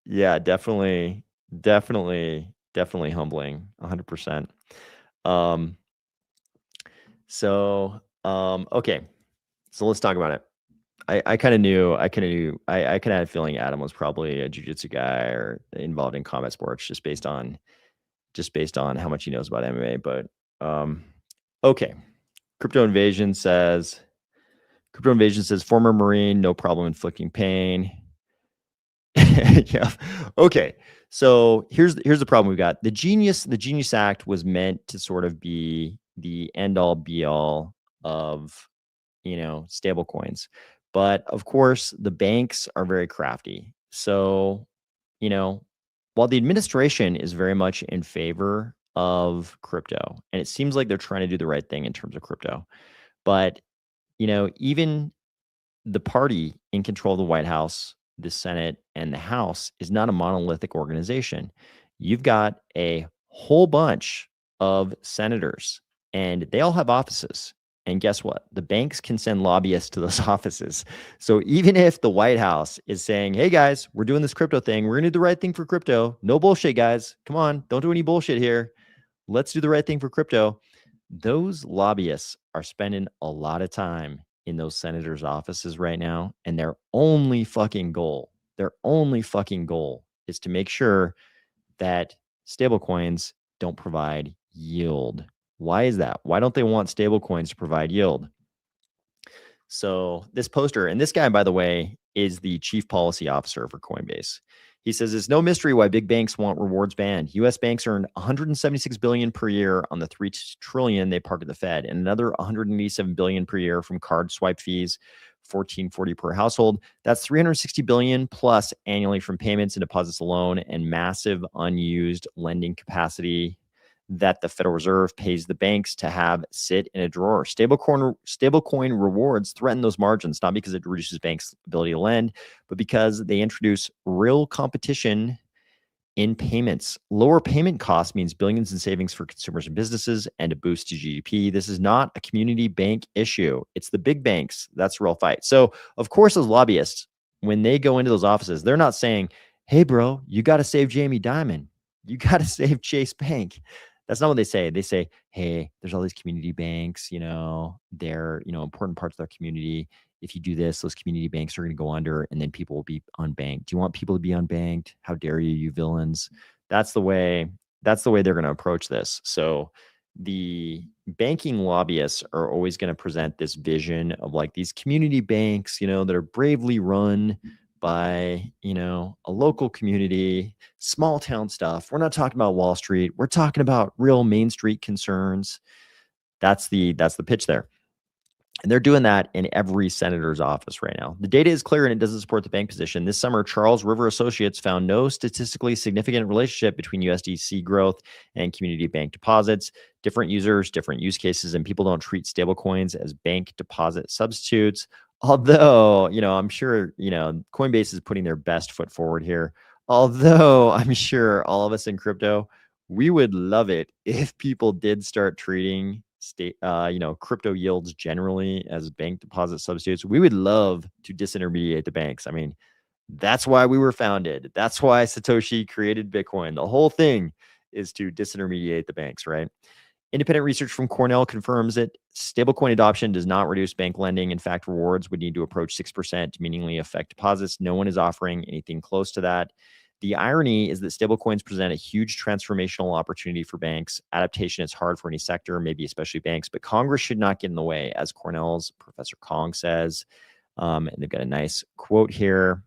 Definitely humbling. 100%. Okay. So let's talk about it. I kind of had a feeling Adam was probably a jiu-jitsu guy or involved in combat sports just based on how much he knows about MMA. But okay. Crypto Invasion says former Marine, no problem inflicting pain. Yeah. Okay. So here's the problem we've got. The Genius Act was meant to sort of be the end all be all of, stable coins. But of course, the banks are very crafty. So, you know, while the administration is very much in favor of crypto, and it seems like they're trying to do the right thing in terms of crypto, but, even the party in control of the White House, the Senate, and the House is not a monolithic organization. You've got a whole bunch of senators, and they all have offices. And guess what? The banks can send lobbyists to those offices. So even if the White House is saying, hey guys, we're doing this crypto thing, we're going to do the right thing for crypto. No bullshit, guys. Come on, don't do any bullshit here. Let's do the right thing for crypto. Those lobbyists are spending a lot of time in those senators' offices right now, and their only fucking goal is to make sure that stablecoins don't provide yield. Why is that? Why don't they want stablecoins to provide yield? So this poster, and this guy, by the way, is the chief policy officer for Coinbase. He says it's no mystery why big banks want rewards banned. U.S. banks earn 176 billion per year on the 3 trillion they park at the Fed, and another 187 billion per year from card swipe fees, 1440 per household. That's 360 billion plus annually from payments and deposits alone, and massive unused lending capacity that the Federal Reserve pays the banks to have sit in a drawer. Stablecoin rewards threaten those margins, not because it reduces banks' ability to lend, but because they introduce real competition in payments. Lower payment costs means billions in savings for consumers and businesses and a boost to GDP. This is not a community bank issue. It's the big banks. That's a real fight. So, of course, those lobbyists, when they go into those offices, they're not saying, hey, bro, you got to save Jamie Dimon. You got to save Chase Bank. That's not what they say. They say, hey, there's all these community banks, they're, important parts of our community. If you do this, those community banks are going to go under and then people will be unbanked. Do you want people to be unbanked? How dare you, you villains? That's the way they're going to approach this. So the banking lobbyists are always going to present this vision of like these community banks, that are bravely run by, a local community, small town stuff. We're not talking about Wall Street. We're talking about real Main Street concerns. That's the pitch there. And they're doing that in every senator's office right now. The data is clear and it doesn't support the bank position. This summer, Charles River Associates found no statistically significant relationship between USDC growth and community bank deposits. Different users, different use cases, and people don't treat stablecoins as bank deposit substitutes. Although, I'm sure, Coinbase is putting their best foot forward here. Although I'm sure all of us in crypto, we would love it if people did start treating crypto yields generally as bank deposit substitutes. We would love to disintermediate the banks. I mean, that's why we were founded. That's why Satoshi created Bitcoin. The whole thing is to disintermediate the banks, right? Independent research from Cornell confirms that stablecoin adoption does not reduce bank lending. In fact, rewards would need to approach 6% to meaningfully affect deposits. No one is offering anything close to that. The irony is that stablecoins present a huge transformational opportunity for banks. Adaptation is hard for any sector, maybe especially banks, but Congress should not get in the way, as Cornell's Professor Kong says. And they've got a nice quote here.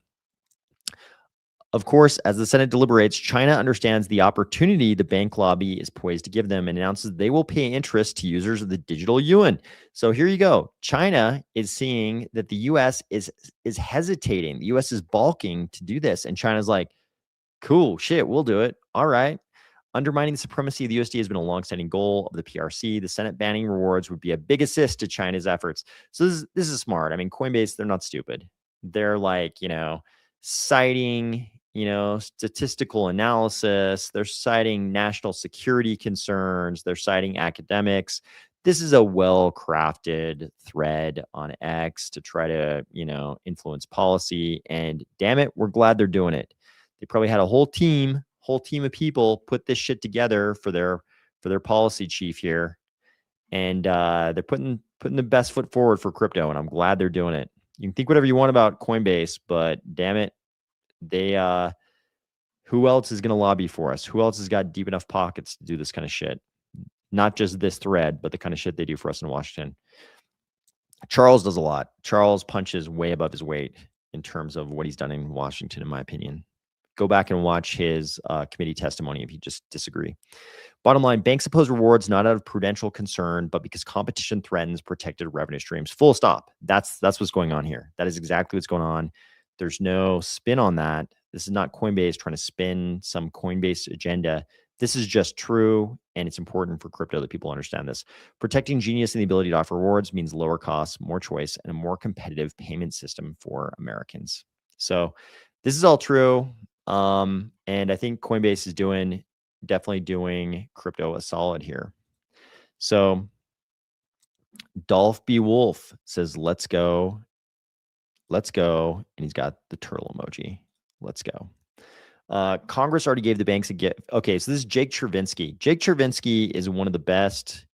Of course, as the Senate deliberates, China understands the opportunity the bank lobby is poised to give them and announces they will pay interest to users of the digital yuan. So here you go. China is seeing that the U.S. is hesitating. The U.S. is balking to do this. And China's like, cool, shit, we'll do it. All right. Undermining the supremacy of the USD has been a longstanding goal of the PRC. The Senate banning rewards would be a big assist to China's efforts. So this is smart. I mean, Coinbase, they're not stupid. They're like, citing, statistical analysis. They're citing national security concerns. They're citing academics. This is a well-crafted thread on X to try to, influence policy. And damn it, we're glad they're doing it. They probably had a whole team of people put this shit together for their policy chief here, and they're putting the best foot forward for crypto. And I'm glad they're doing it. You can think whatever you want about Coinbase, but damn it, they who else is going to lobby for us? Who else has got deep enough pockets to do this kind of shit? Not just this thread, but the kind of shit they do for us in Washington. Charles does a lot. Charles punches way above his weight in terms of what he's done in Washington, in my opinion. Go back and watch his committee testimony if you just disagree. Bottom line, banks oppose rewards not out of prudential concern, but because competition threatens protected revenue streams. Full stop. That's what's going on here. That is exactly what's going on. There's no spin on that. This is not Coinbase trying to spin some Coinbase agenda. This is just true, and it's important for crypto that people understand this. Protecting genius and the ability to offer rewards means lower costs, more choice, and a more competitive payment system for Americans. So this is all true. And I think Coinbase is definitely doing crypto a solid here. So Dolph B. Wolf says, let's go. Let's go. And he's got the turtle emoji. Let's go. Congress already gave the banks a gift. Okay, so this is Jake Chervinsky. Jake Chervinsky is one of the best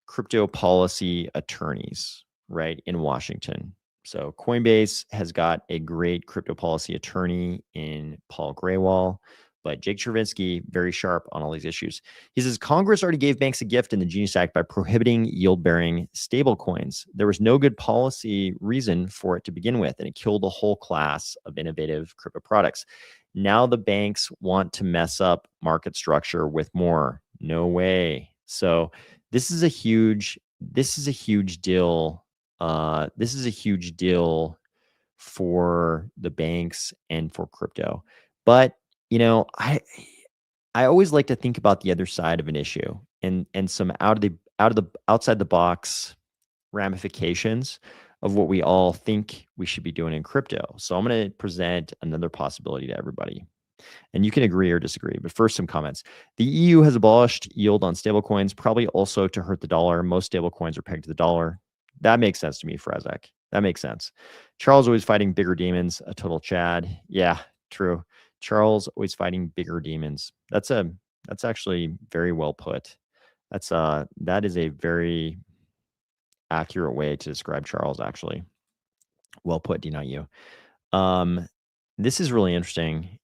crypto policy attorneys, right, in Washington. So Coinbase has got a great crypto policy attorney in Paul Graywall, but Jake Chervinsky, very sharp on all these issues. He says, Congress already gave banks a gift in the Genius Act by prohibiting yield-bearing stablecoins. There was no good policy reason for it to begin with, and it killed a whole class of innovative crypto products. Now the banks want to mess up market structure with more. No way. So this is a huge deal. This is a huge deal for the banks and for crypto. But I always like to think about the other side of an issue and some outside the box ramifications of what we all think we should be doing in crypto. So I'm going to present another possibility to everybody. And you can agree or disagree. But first, some comments. The EU has abolished yield on stablecoins, probably also to hurt the dollar. Most stablecoins are pegged to the dollar. That makes sense to me, Frazek. That makes sense. Charles always fighting bigger demons, a total Chad. Yeah, true. Charles always fighting bigger demons. That's actually very well put. That is a very accurate way to describe Charles, actually. Well put, D, not you. This is really interesting.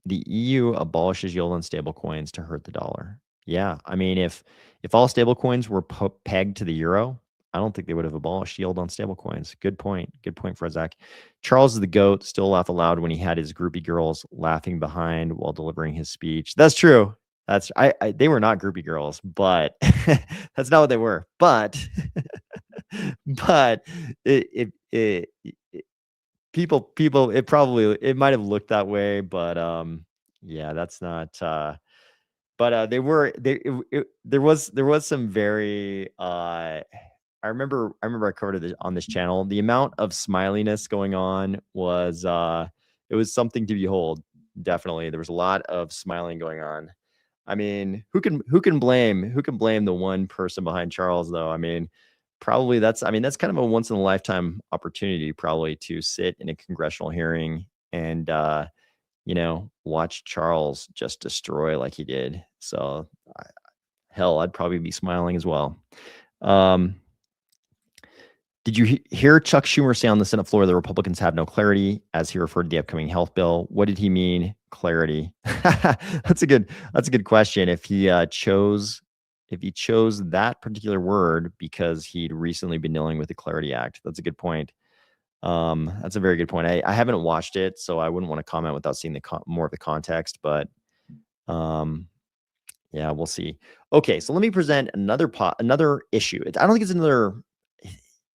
The EU abolishes yield on stablecoins to hurt the dollar. Yeah, I mean, if all stablecoins were pegged to the euro, I don't think they would have abolished yield on stablecoins. Good point. Good point, Frezak. Charles is the GOAT. Still laugh aloud when he had his groupie girls laughing behind while delivering his speech. That's true. They were not groupie girls, but that's not what they were. But people it might have looked that way, but yeah, that's not but there was some very I remember I covered it on this channel. The amount of smiliness going on was it was something to behold. Definitely there was a lot of smiling going on. I mean, who can blame the one person behind Charles, though? I mean, probably that's kind of a once in a lifetime opportunity, probably, to sit in a congressional hearing and watch Charles just destroy like he did. So hell, I'd probably be smiling as well. Did you hear Chuck Schumer say on the Senate floor the Republicans have no clarity as he referred to the upcoming health bill? What did he mean, clarity? That's a good question. If he chose that particular word because he'd recently been dealing with the Clarity Act, that's a good point. That's a very good point. I haven't watched it, so I wouldn't want to comment without seeing more of the context. But yeah, we'll see. Okay, so let me present another issue. I don't think it's another.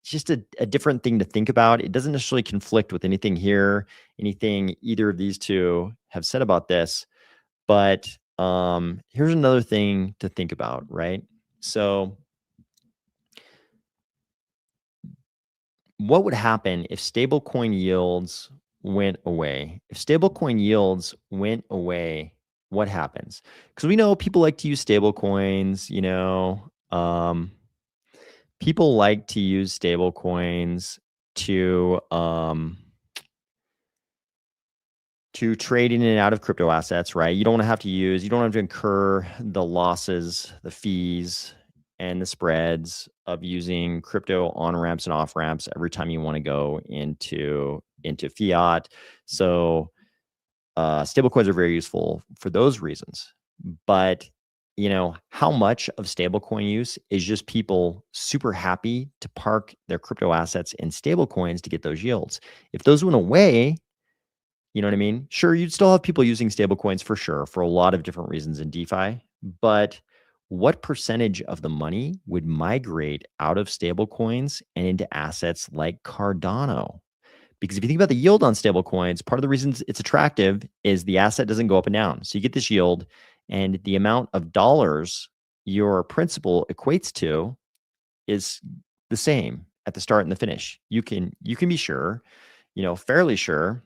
It's just a different thing to think about. It doesn't necessarily conflict with anything either of these two have said about this. But here's another thing to think about, right? So what would happen if stablecoin yields went away? If stablecoin yields went away, what happens? Because we know people like to use stablecoins, people like to use stablecoins to trade in and out of crypto assets, right? You don't have to incur the losses, the fees, and the spreads of using crypto on ramps and off ramps every time you want to go into fiat. So stablecoins are very useful for those reasons. But how much of stablecoin use is just people super happy to park their crypto assets in stablecoins to get those yields? If those went away, You know what I mean? Sure, you'd still have people using stablecoins for sure, for a lot of different reasons in DeFi, but what percentage of the money would migrate out of stablecoins and into assets like Cardano? Because if you think about the yield on stablecoins, part of the reasons it's attractive is the asset doesn't go up and down. So you get this yield, and the amount of dollars your principal equates to is the same at the start and the finish. You can be sure, fairly sure,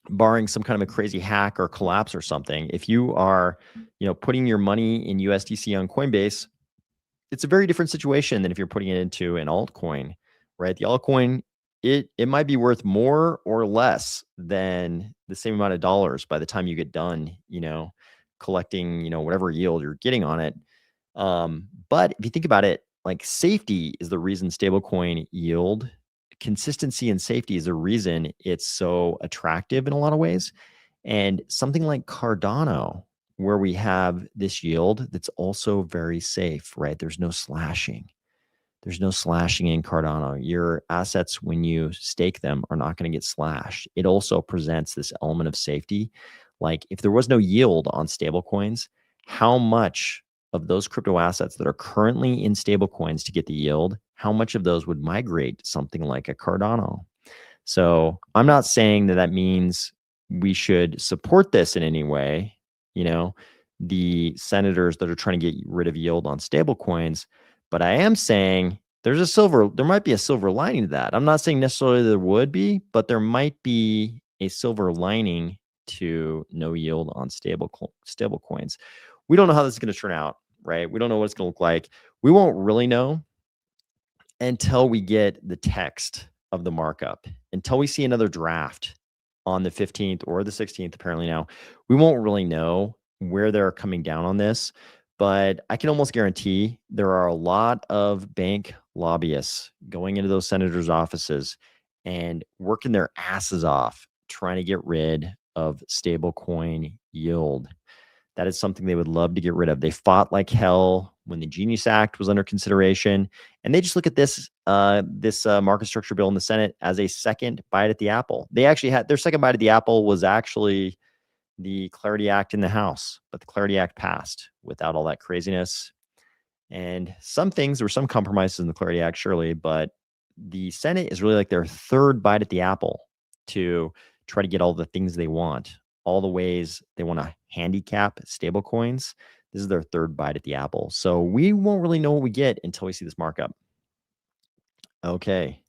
barring some kind of a crazy hack or collapse or something, if you are, putting your money in USDC on Coinbase, it's a very different situation than if you're putting it into an altcoin, right? The altcoin, it might be worth more or less than the same amount of dollars by the time you get done, collecting, whatever yield you're getting on it. But if you think about it, like safety is the reason stablecoin yield, consistency and safety is the reason it's so attractive in a lot of ways. And something like Cardano, where we have this yield that's also very safe, right? There's no slashing. There's no slashing in Cardano. Your assets, when you stake them, are not going to get slashed. It also presents this element of safety. Like if there was no yield on stablecoins, how much of those crypto assets that are currently in stablecoins to get the yield, how much of those would migrate to something like a Cardano? So I'm not saying that means we should support this in any way, the senators that are trying to get rid of yield on stablecoins, but I am saying there might be a silver lining to that. I'm not saying necessarily there would be, but there might be a silver lining to no yield on stable coins. We don't know how this is going to turn out, right? We don't know what it's going to look like. We won't really know until we get the text of the markup, until we see another draft on the 15th or the 16th, apparently now. We won't really know where they're coming down on this, but I can almost guarantee there are a lot of bank lobbyists going into those senators' offices and working their asses off trying to get rid of stablecoin yield. That is something they would love to get rid of. They fought like hell when the Genius Act was under consideration, and they just look at this market structure bill in the Senate as a second bite at the apple. They actually had their second bite at the apple was actually the Clarity Act in the House, but the Clarity Act passed without all that craziness. And some things, there were some compromises in the Clarity Act, surely, but the Senate is really like their third bite at the apple to try to get all the things they want, all the ways they want to handicap stablecoins. This is their third bite at the apple. So we won't really know what we get until we see this markup. Okay.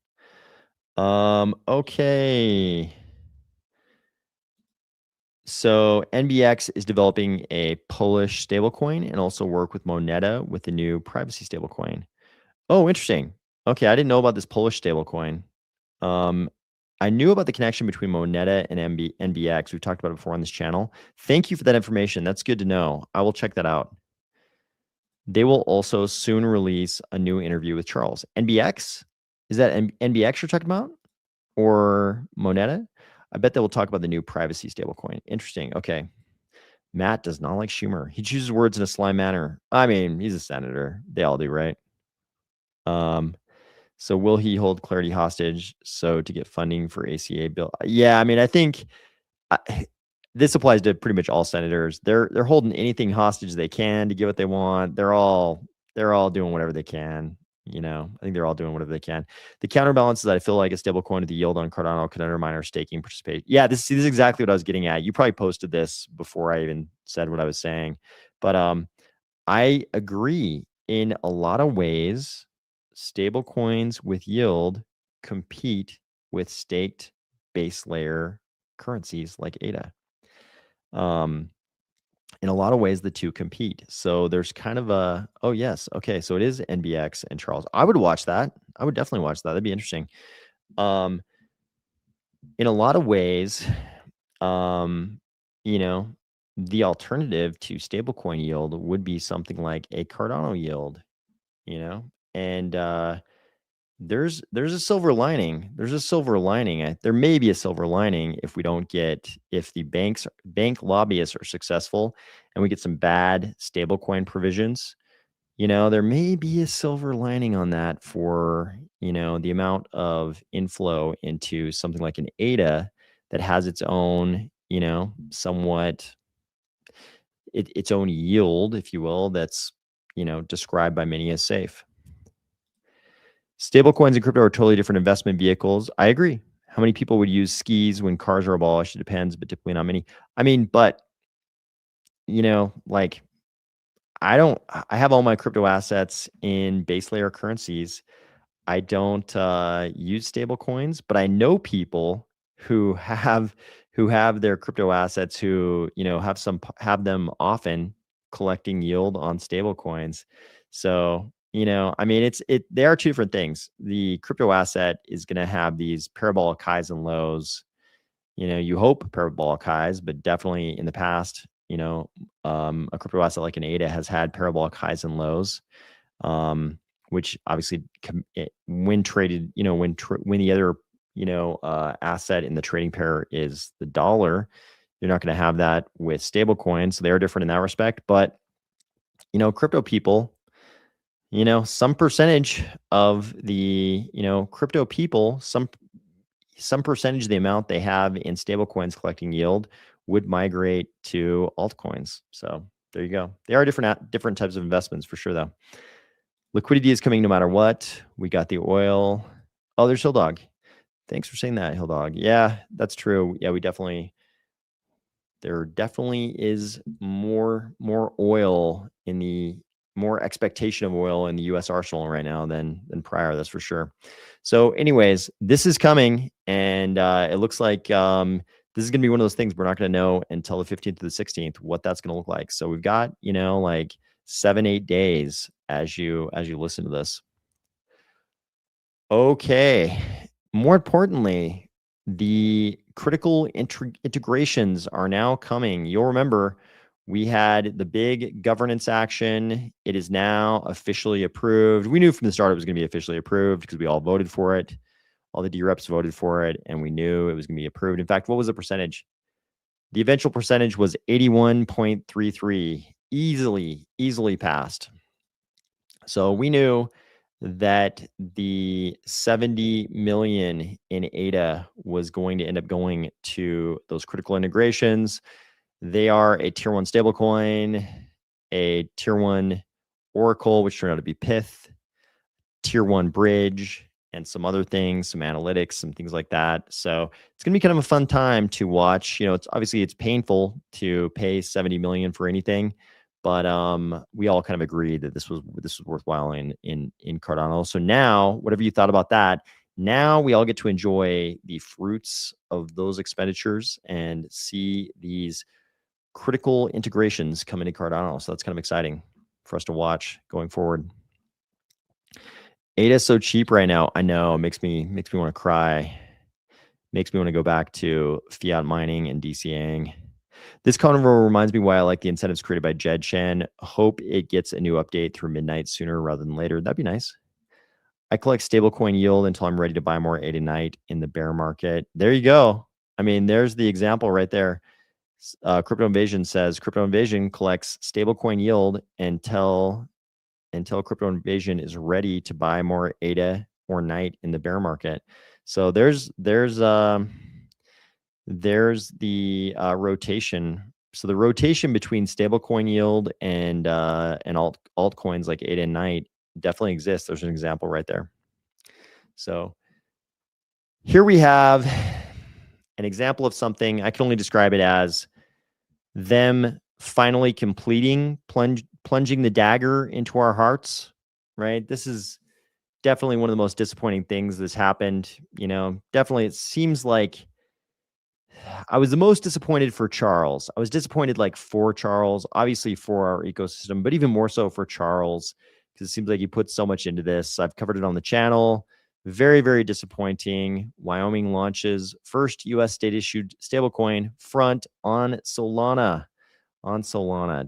Okay. So NBX is developing a Polish stablecoin and also work with Moneta with the new privacy stablecoin. Oh, interesting. Okay, I didn't know about this Polish stablecoin. I knew about the connection between Moneta and NBX. We've talked about it before on this channel. Thank you for that information. That's good to know. I will check that out. They will also soon release a new interview with Charles. NBX? Is that NBX you're talking about? Or Moneta? I bet they will talk about the new privacy stablecoin. Interesting. Okay. Matt does not like Schumer. He chooses words in a sly manner. I mean, he's a senator. They all do, right? So will he hold Clarity hostage to get funding for ACA bill? Yeah, I mean, I think this applies to pretty much all senators. They're holding anything hostage they can to get what they want. They're all doing whatever they can. I think they're all doing whatever they can. The counterbalance is that I feel like a stablecoin to the yield on Cardano could undermine our staking participation. Yeah, this is exactly what I was getting at. You probably posted this before I even said what I was saying, but I agree in a lot of ways. Stablecoins with yield compete with staked base layer currencies like ADA. In a lot of ways, the two compete. So there's kind of oh yes, okay. So it is NBX and Charles. I would watch that. I would definitely watch that. That'd be interesting. In a lot of ways, the alternative to stablecoin yield would be something like a Cardano yield, and there's a silver lining. There's a silver lining. There may be a silver lining if the bank lobbyists are successful and we get some bad stablecoin provisions. There may be a silver lining on that for, the amount of inflow into something like an ADA that has its own, somewhat its own yield, if you will, that's, described by many as safe. Stablecoins and crypto are totally different investment vehicles. I agree. How many people would use skis when cars are abolished? It depends, but typically not many. I mean, but like I have all my crypto assets in base layer currencies. I don't use stable coins, but I know people who have their crypto assets who have them often collecting yield on stable coins. So I mean, they are two different things. The crypto asset is going to have these parabolic highs and lows. You hope parabolic highs, but definitely in the past, a crypto asset like an ADA has had parabolic highs and lows. Which obviously when traded, when the other, asset in the trading pair is the dollar, you're not going to have that with stable coins. So they are different in that respect. But, crypto people, some percentage of the, crypto people, some percentage of the amount they have in stable coins collecting yield would migrate to altcoins. So there you go. They are different types of investments for sure, though. Liquidity is coming no matter what. We got the oil. Oh, there's Hill Dog. Thanks for saying that, Hill Dog. Yeah, that's true. Yeah, there definitely is more oil in the more expectation of oil in the U.S. arsenal right now than prior. That's for sure. So, anyways, this is coming, and it looks like this is going to be one of those things we're not going to know until the 15th to the 16th what that's going to look like. So we've got like 7-8 days as you listen to this. Okay. More importantly, the critical integrations are now coming. You'll remember we had the big governance action. It is now officially approved. We knew from the start it was going to be officially approved because we all voted for it. All the DReps voted for it, and we knew it was going to be approved. In fact, what was the percentage? The eventual percentage was 81.33, easily passed. So we knew that the 70 million in ADA was going to end up going to those critical integrations. They are a tier 1 stablecoin, a tier 1 Oracle, which turned out to be Pith, tier 1 bridge, and some other things, some analytics, some things like that. So it's going to be kind of a fun time to watch. It's painful to pay 70 million for anything, but we all kind of agreed that this was worthwhile in Cardano. So now, whatever you thought about that, now we all get to enjoy the fruits of those expenditures and see these critical integrations come into Cardano. So that's kind of exciting for us to watch going forward. ADA is so cheap right now. I know, it makes me want to cry. Makes me want to go back to fiat mining and DCAing. This convo reminds me why I like the incentives created by Jed Chen. Hope it gets a new update through midnight sooner rather than later. That'd be nice. I collect stablecoin yield until I'm ready to buy more ADA night in the bear market. There you go. I mean, there's the example right there. Crypto Invasion says Crypto Invasion collects stablecoin yield until Crypto Invasion is ready to buy more ADA or night in the bear market. So there's the rotation. So the rotation between stablecoin yield and altcoins like ADA and night definitely exists. There's an example right there. So here we have an example of something. I can only describe it as them finally completing plunging the dagger into our hearts, right? This is definitely one of the most disappointing things that's happened. Definitely it seems like I was the most disappointed for Charles. I was disappointed for Charles, obviously for our ecosystem, but even more so for Charles, because it seems like he put so much into this. I've covered it on the channel. Very, very disappointing. Wyoming launches first U.S. state-issued stablecoin front on Solana.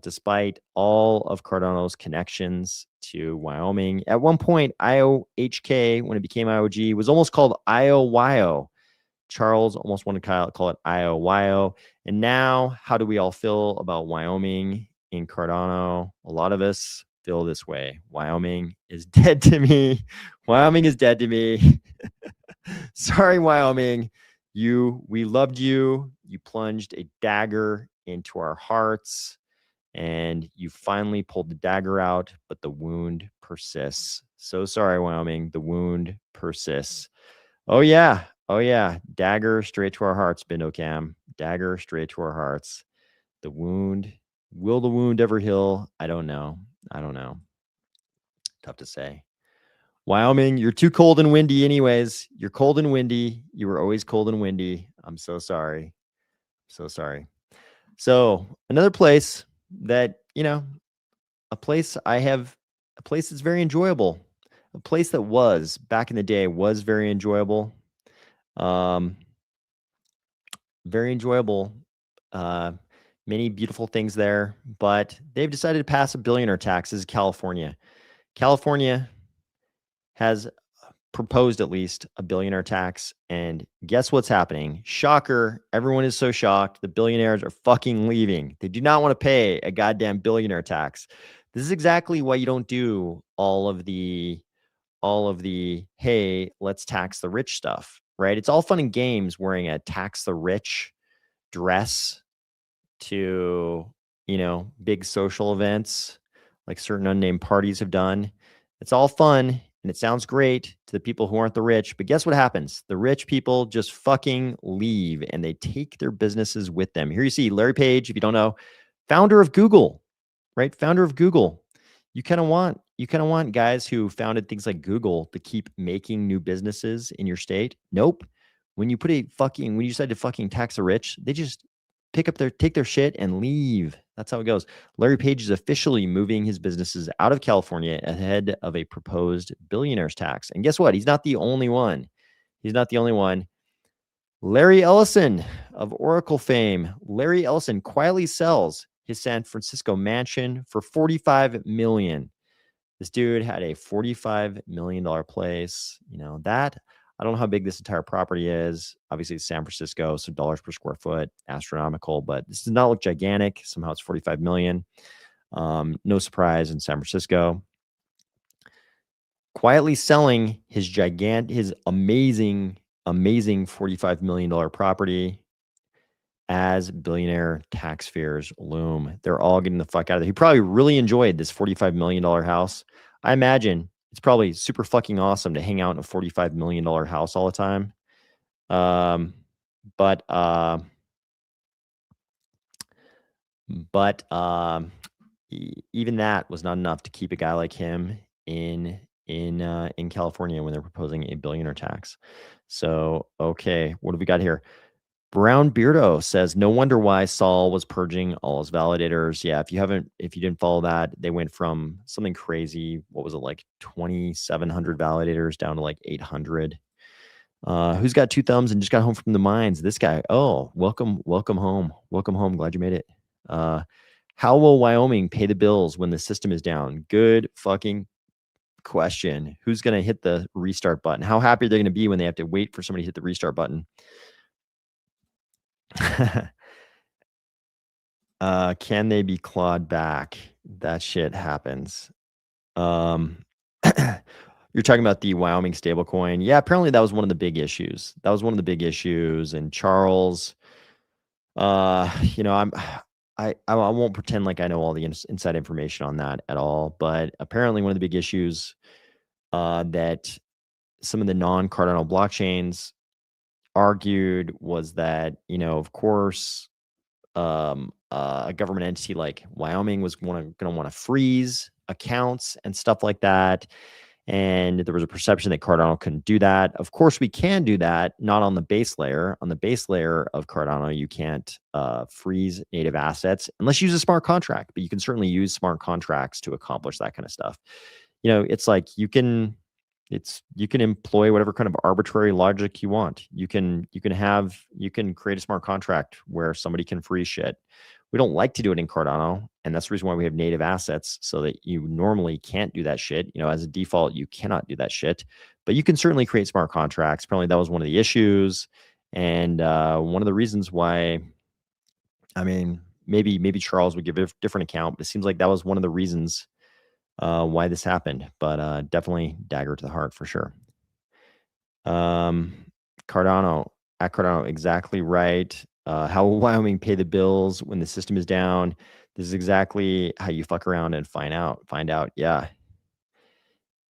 Despite all of Cardano's connections to Wyoming. At one point, IOHK, when it became IOG, was almost called IOYO. Charles almost wanted to call it IOYO. And now, how do we all feel about Wyoming in Cardano? A lot of us feel this way. Wyoming is dead to me. Wyoming is dead to me. Sorry, Wyoming. We loved you. You plunged a dagger into our hearts, and you finally pulled the dagger out, but the wound persists. So sorry, Wyoming. The wound persists. Oh yeah. Oh yeah. Dagger straight to our hearts, Bindocam. Dagger straight to our hearts. The wound. Will the wound ever heal? I don't know. I don't know. Tough to say. Wyoming, you're too cold and windy anyways. You're cold and windy. You were always cold and windy. I'm so sorry. So sorry. So another place that, a place that's very enjoyable. A place that was back in the day was very enjoyable. Very enjoyable. Many beautiful things there, but they've decided to pass a billionaire tax. This is California. California has proposed at least a billionaire tax, and guess what's happening? Shocker. Everyone is so shocked. The billionaires are fucking leaving. They do not want to pay a goddamn billionaire tax. This is exactly why you don't do all of the hey, let's tax the rich stuff, right? It's all fun and games wearing a tax the rich dress to, big social events like certain unnamed parties have done. It's all fun and it sounds great to the people who aren't the rich, but guess what happens? The rich people just fucking leave and they take their businesses with them. Here you see Larry Page, if you don't know, founder of Google, right? Founder of Google. You kind of want guys who founded things like Google to keep making new businesses in your state. Nope. When you decide to fucking tax the rich, they just take their shit and leave. That's how it goes. Larry Page is officially moving his businesses out of California ahead of a proposed billionaires tax. And guess what? He's not the only one. Larry Ellison of Oracle fame. Larry Ellison quietly sells his San Francisco mansion for $45 million. This dude had a $45 million place. I don't know how big this entire property is. Obviously, it's San Francisco, so dollars per square foot, astronomical, but this does not look gigantic. Somehow it's $45 million. No surprise in San Francisco. Quietly selling his amazing $45 million property as billionaire tax fears loom. They're all getting the fuck out of there. He probably really enjoyed this $45 million house. I imagine it's probably super fucking awesome to hang out in a $45 million house all the time. But even that was not enough to keep a guy like him in California when they're proposing a billionaire tax. So, okay, what have we got here? Brown Beardo says, no wonder why Saul was purging all his validators. Yeah, if you didn't follow that, they went from something crazy. What was it, like 2,700 validators down to like 800. Who's got two thumbs and just got home from the mines? This guy. Oh, welcome home. Welcome home. Glad you made it. How will Wyoming pay the bills when the system is down? Good fucking question. Who's going to hit the restart button? How happy are they going to be when they have to wait for somebody to hit the restart button? Can they be clawed back? That shit happens. You're talking about the Wyoming stablecoin. Yeah, apparently that was one of the big issues. And Charles, I won't pretend like I know all the inside information on that at all, but apparently one of the big issues that some of the non-Cardano blockchains argued was that, of course, a government entity like Wyoming was going to want to freeze accounts and stuff like that. And there was a perception that Cardano couldn't do that. Of course, we can do that, not on the base layer. On the base layer of Cardano, you can't freeze native assets unless you use a smart contract, but you can certainly use smart contracts to accomplish that kind of stuff. It's like you can employ whatever kind of arbitrary logic you want. You can create a smart contract where somebody can freeze shit. We don't like to do it in Cardano, and that's the reason why we have native assets, so that you normally can't do that shit. As a default, you cannot do that shit, but you can certainly create smart contracts. Apparently that was one of the issues, and one of the reasons why, maybe Charles would give a different account, but it seems like that was one of the reasons why this happened. But definitely dagger to the heart for sure. Cardano, At Cardano, exactly right. How will Wyoming pay the bills when the system is down? This is exactly how you fuck around and find out. Yeah.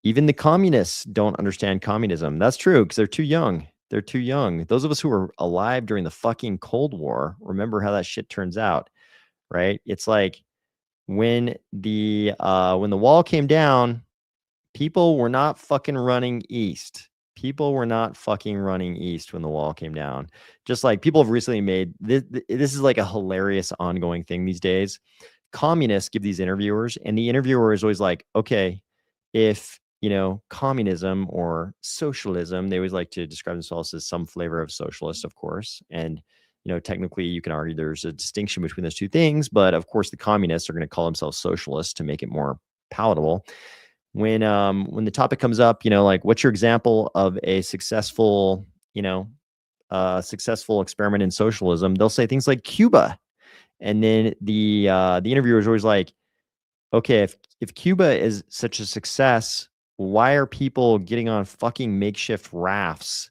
Even the communists don't understand communism. That's true because they're too young. They're too young. Those of us who were alive during the fucking Cold War remember how that shit turns out, right? It's like when the wall came down, people were not fucking running east. People were not fucking running east when the wall came down. Just like people have recently made this is like a hilarious ongoing thing these days. Communists give these interviewers, and the interviewer is always like, okay, if communism or socialism, they always like to describe themselves as some flavor of socialist, of course. And technically you can argue there's a distinction between those two things, but of course the communists are going to call themselves socialists to make it more palatable. When the topic comes up, like what's your example of a successful experiment in socialism, they'll say things like Cuba. And then the interviewer is always like, okay, if Cuba is such a success, why are people getting on fucking makeshift rafts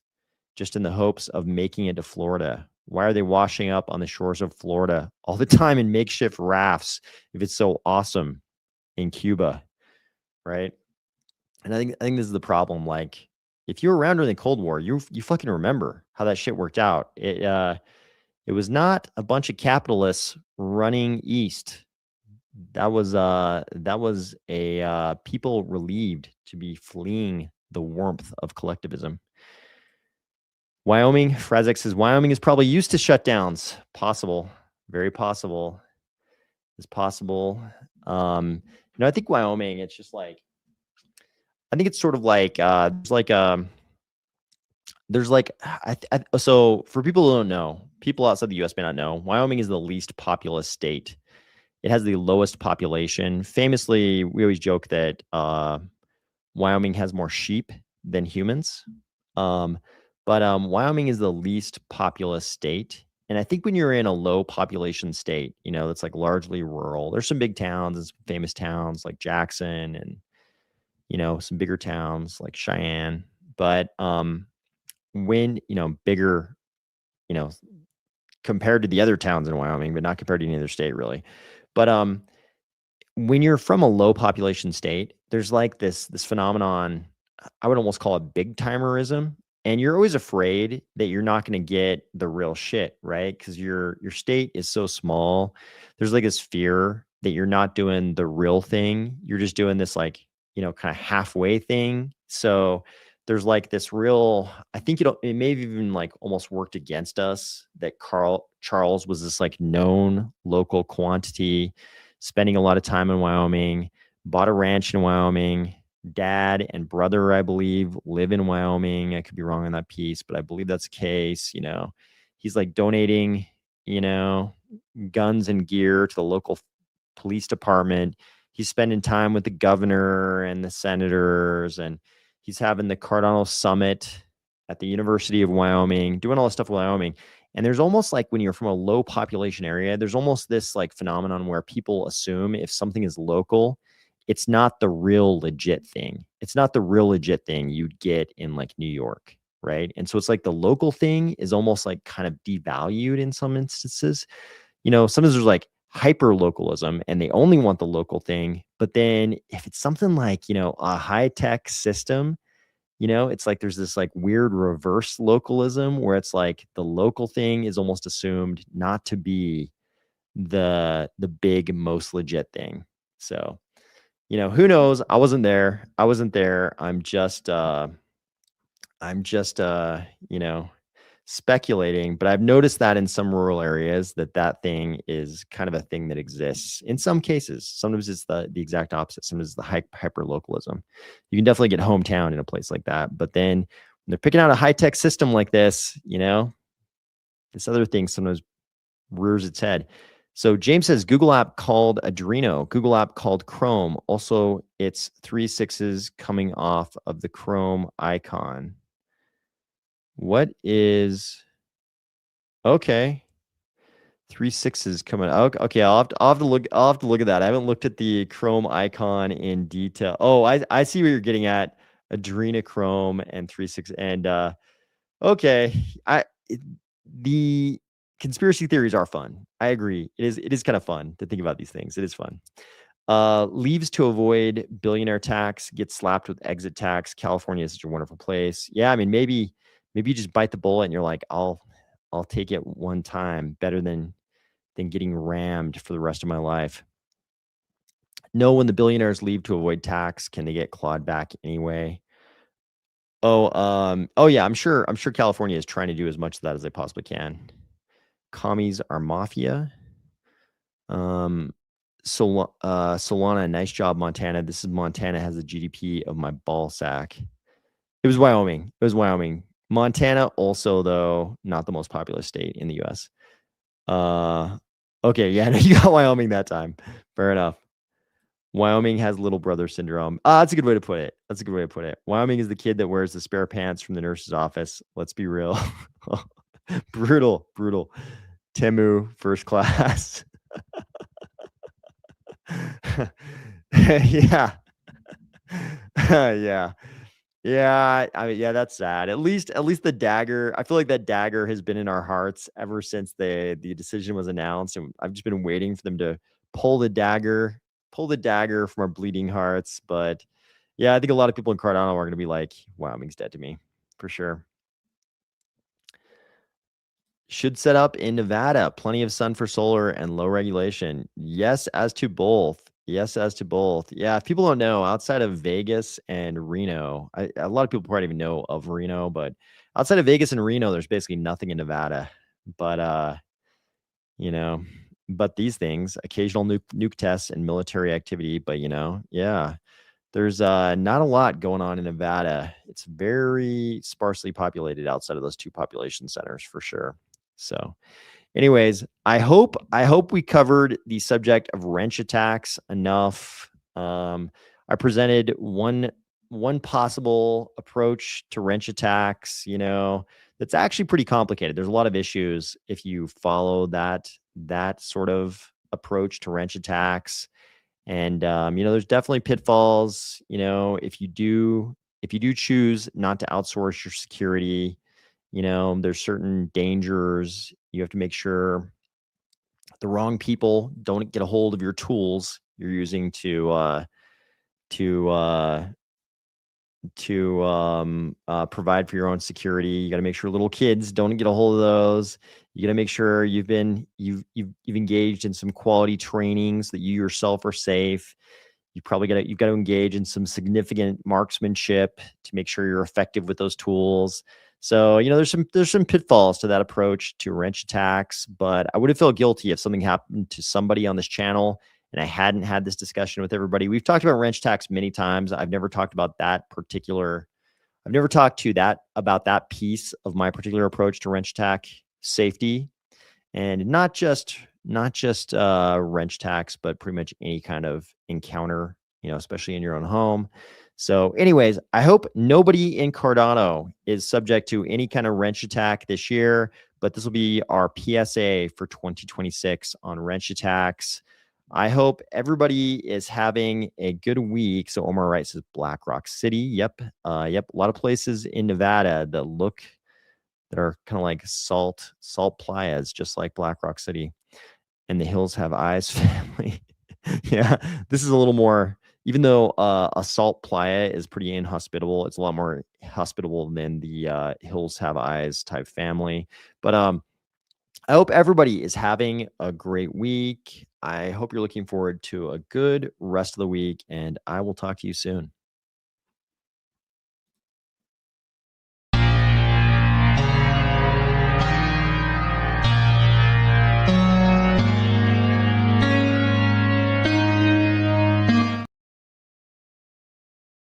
just in the hopes of making it to Florida? Why are they washing up on the shores of Florida all the time in makeshift rafts if it's so awesome in Cuba, right? And I think this is the problem. Like, if you were around during the Cold War, you fucking remember how that shit worked out. It was not a bunch of capitalists running east. That was a people relieved to be fleeing the warmth of collectivism. Wyoming, Frazek says Wyoming is probably used to shutdowns. Possible, very possible. It's possible. I think Wyoming. It's just like, I think it's sort of like so for people who don't know, people outside the U.S. may not know, Wyoming is the least populous state. It has the lowest population. Famously, we always joke that Wyoming has more sheep than humans. But Wyoming is the least populous state. And I think when you're in a low population state, that's like largely rural, there's some big towns and some famous towns like Jackson and, some bigger towns like Cheyenne. But when, bigger, compared to the other towns in Wyoming, but not compared to any other state really. But when you're from a low population state, there's like this phenomenon, I would almost call it big timerism. And you're always afraid that you're not going to get the real shit, right? Because your state is so small. There's like this fear that you're not doing the real thing. You're just doing this like, kind of halfway thing. So there's like this real, I think it may have even like almost worked against us that Charles was this like known local quantity, spending a lot of time in Wyoming, bought a ranch in Wyoming. Dad and brother, I believe, live in Wyoming. I could be wrong on that piece, but I believe that's the case. He's like donating, guns and gear to the local police department. He's spending time with the governor and the senators, and he's having the Cardano summit at the University of Wyoming, doing all this stuff in Wyoming. And there's almost like when you're from a low population area, there's almost this like phenomenon where people assume if something is local, it's not the real legit thing. It's not the real legit thing you'd get in like New York, right? And so it's like the local thing is almost like kind of devalued in some instances. Sometimes there's like hyper localism and they only want the local thing. But then if it's something like, a high tech system, it's like there's this like weird reverse localism where it's like the local thing is almost assumed not to be the big most legit thing. So who knows? I wasn't there. I'm just speculating, but I've noticed that in some rural areas that thing is kind of a thing that exists in some cases. Sometimes it's the exact opposite. Sometimes it's the hyper localism. You can definitely get hometown in a place like that, but then when they're picking out a high-tech system like this, this other thing sometimes rears its head. So James says Google app called Adreno, Google app called Chrome. Also, it's 3 6s coming off of the Chrome icon. What is, okay, 3 6s coming out. Okay, I'll have to look at that. I haven't looked at the Chrome icon in detail. Oh, I see what you're getting at. Adrenochrome and 3 6 and okay. the conspiracy theories are fun. I agree. It is kind of fun to think about these things. It is fun. Leaves to avoid billionaire tax, gets slapped with exit tax. California is such a wonderful place. Yeah, I mean, maybe you just bite the bullet and you're like, I'll take it one time, better than getting rammed for the rest of my life. No, when the billionaires leave to avoid tax, can they get clawed back anyway? Oh yeah, I'm sure California is trying to do as much of that as they possibly can. Commies are mafia. Um, Solana, nice job, Montana. This is Montana has the GDP of my ball sack. It was Wyoming. It was Wyoming. Montana also, though, not the most populous state in the US. Okay, yeah, no, you got Wyoming that time. Fair enough. Wyoming has little brother syndrome. That's a good way to put it. That's a good way to put it. Wyoming is the kid that wears the spare pants from the nurse's office. Let's be real. Brutal, brutal. Temu, first class. Yeah. Yeah. Yeah, I mean, yeah, that's sad. At least the dagger, I feel like that dagger has been in our hearts ever since the decision was announced, and I've just been waiting for them to pull the dagger, pull the dagger from our bleeding hearts. But yeah, I think a lot of people in Cardano are going to be like, Wyoming's dead to me, for sure. Should set up in Nevada. Plenty of sun for solar and low regulation. Yes, as to both. Yes, as to both. Yeah, if people don't know, outside of Vegas and Reno, a lot of people probably even know of Reno, but outside of Vegas and Reno, there's basically nothing in Nevada. But you know, but these things, occasional nuke tests and military activity. But yeah, there's not a lot going on in Nevada. It's very sparsely populated outside of those two population centers for sure. So, anyways, I hope we covered the subject of wrench attacks enough. I presented one possible approach to wrench attacks, that's actually pretty complicated. There's a lot of issues if you follow that sort of approach to wrench attacks. And there's definitely pitfalls, if you do choose not to outsource your security, there's certain dangers. You have to make sure the wrong people don't get a hold of your tools you're using to provide for your own security. You got to make sure little kids don't get a hold of those. You got to make sure you've engaged in some quality training so that you yourself are safe. You've got to engage in some significant marksmanship to make sure you're effective with those tools. So, there's some pitfalls to that approach to wrench attacks, but I wouldn't feel guilty if something happened to somebody on this channel and I hadn't had this discussion with everybody. We've talked about wrench attacks many times. I've never talked about I've never talked to that about that piece of my particular approach to wrench attack safety, and not just wrench attacks, but pretty much any kind of encounter, especially in your own home. So, anyways, I hope nobody in Cardano is subject to any kind of wrench attack this year, but this will be our PSA for 2026 on wrench attacks. I hope everybody is having a good week. So Omar Wright says Black Rock City. Yep. Yep. A lot of places in Nevada that are kind of like salt playas, just like Black Rock City. And the hills have eyes family. Yeah. This is a little more, even though a salt playa is pretty inhospitable, it's a lot more hospitable than the hills have eyes type family. But I hope everybody is having a great week. I hope you're looking forward to a good rest of the week, and I will talk to you soon.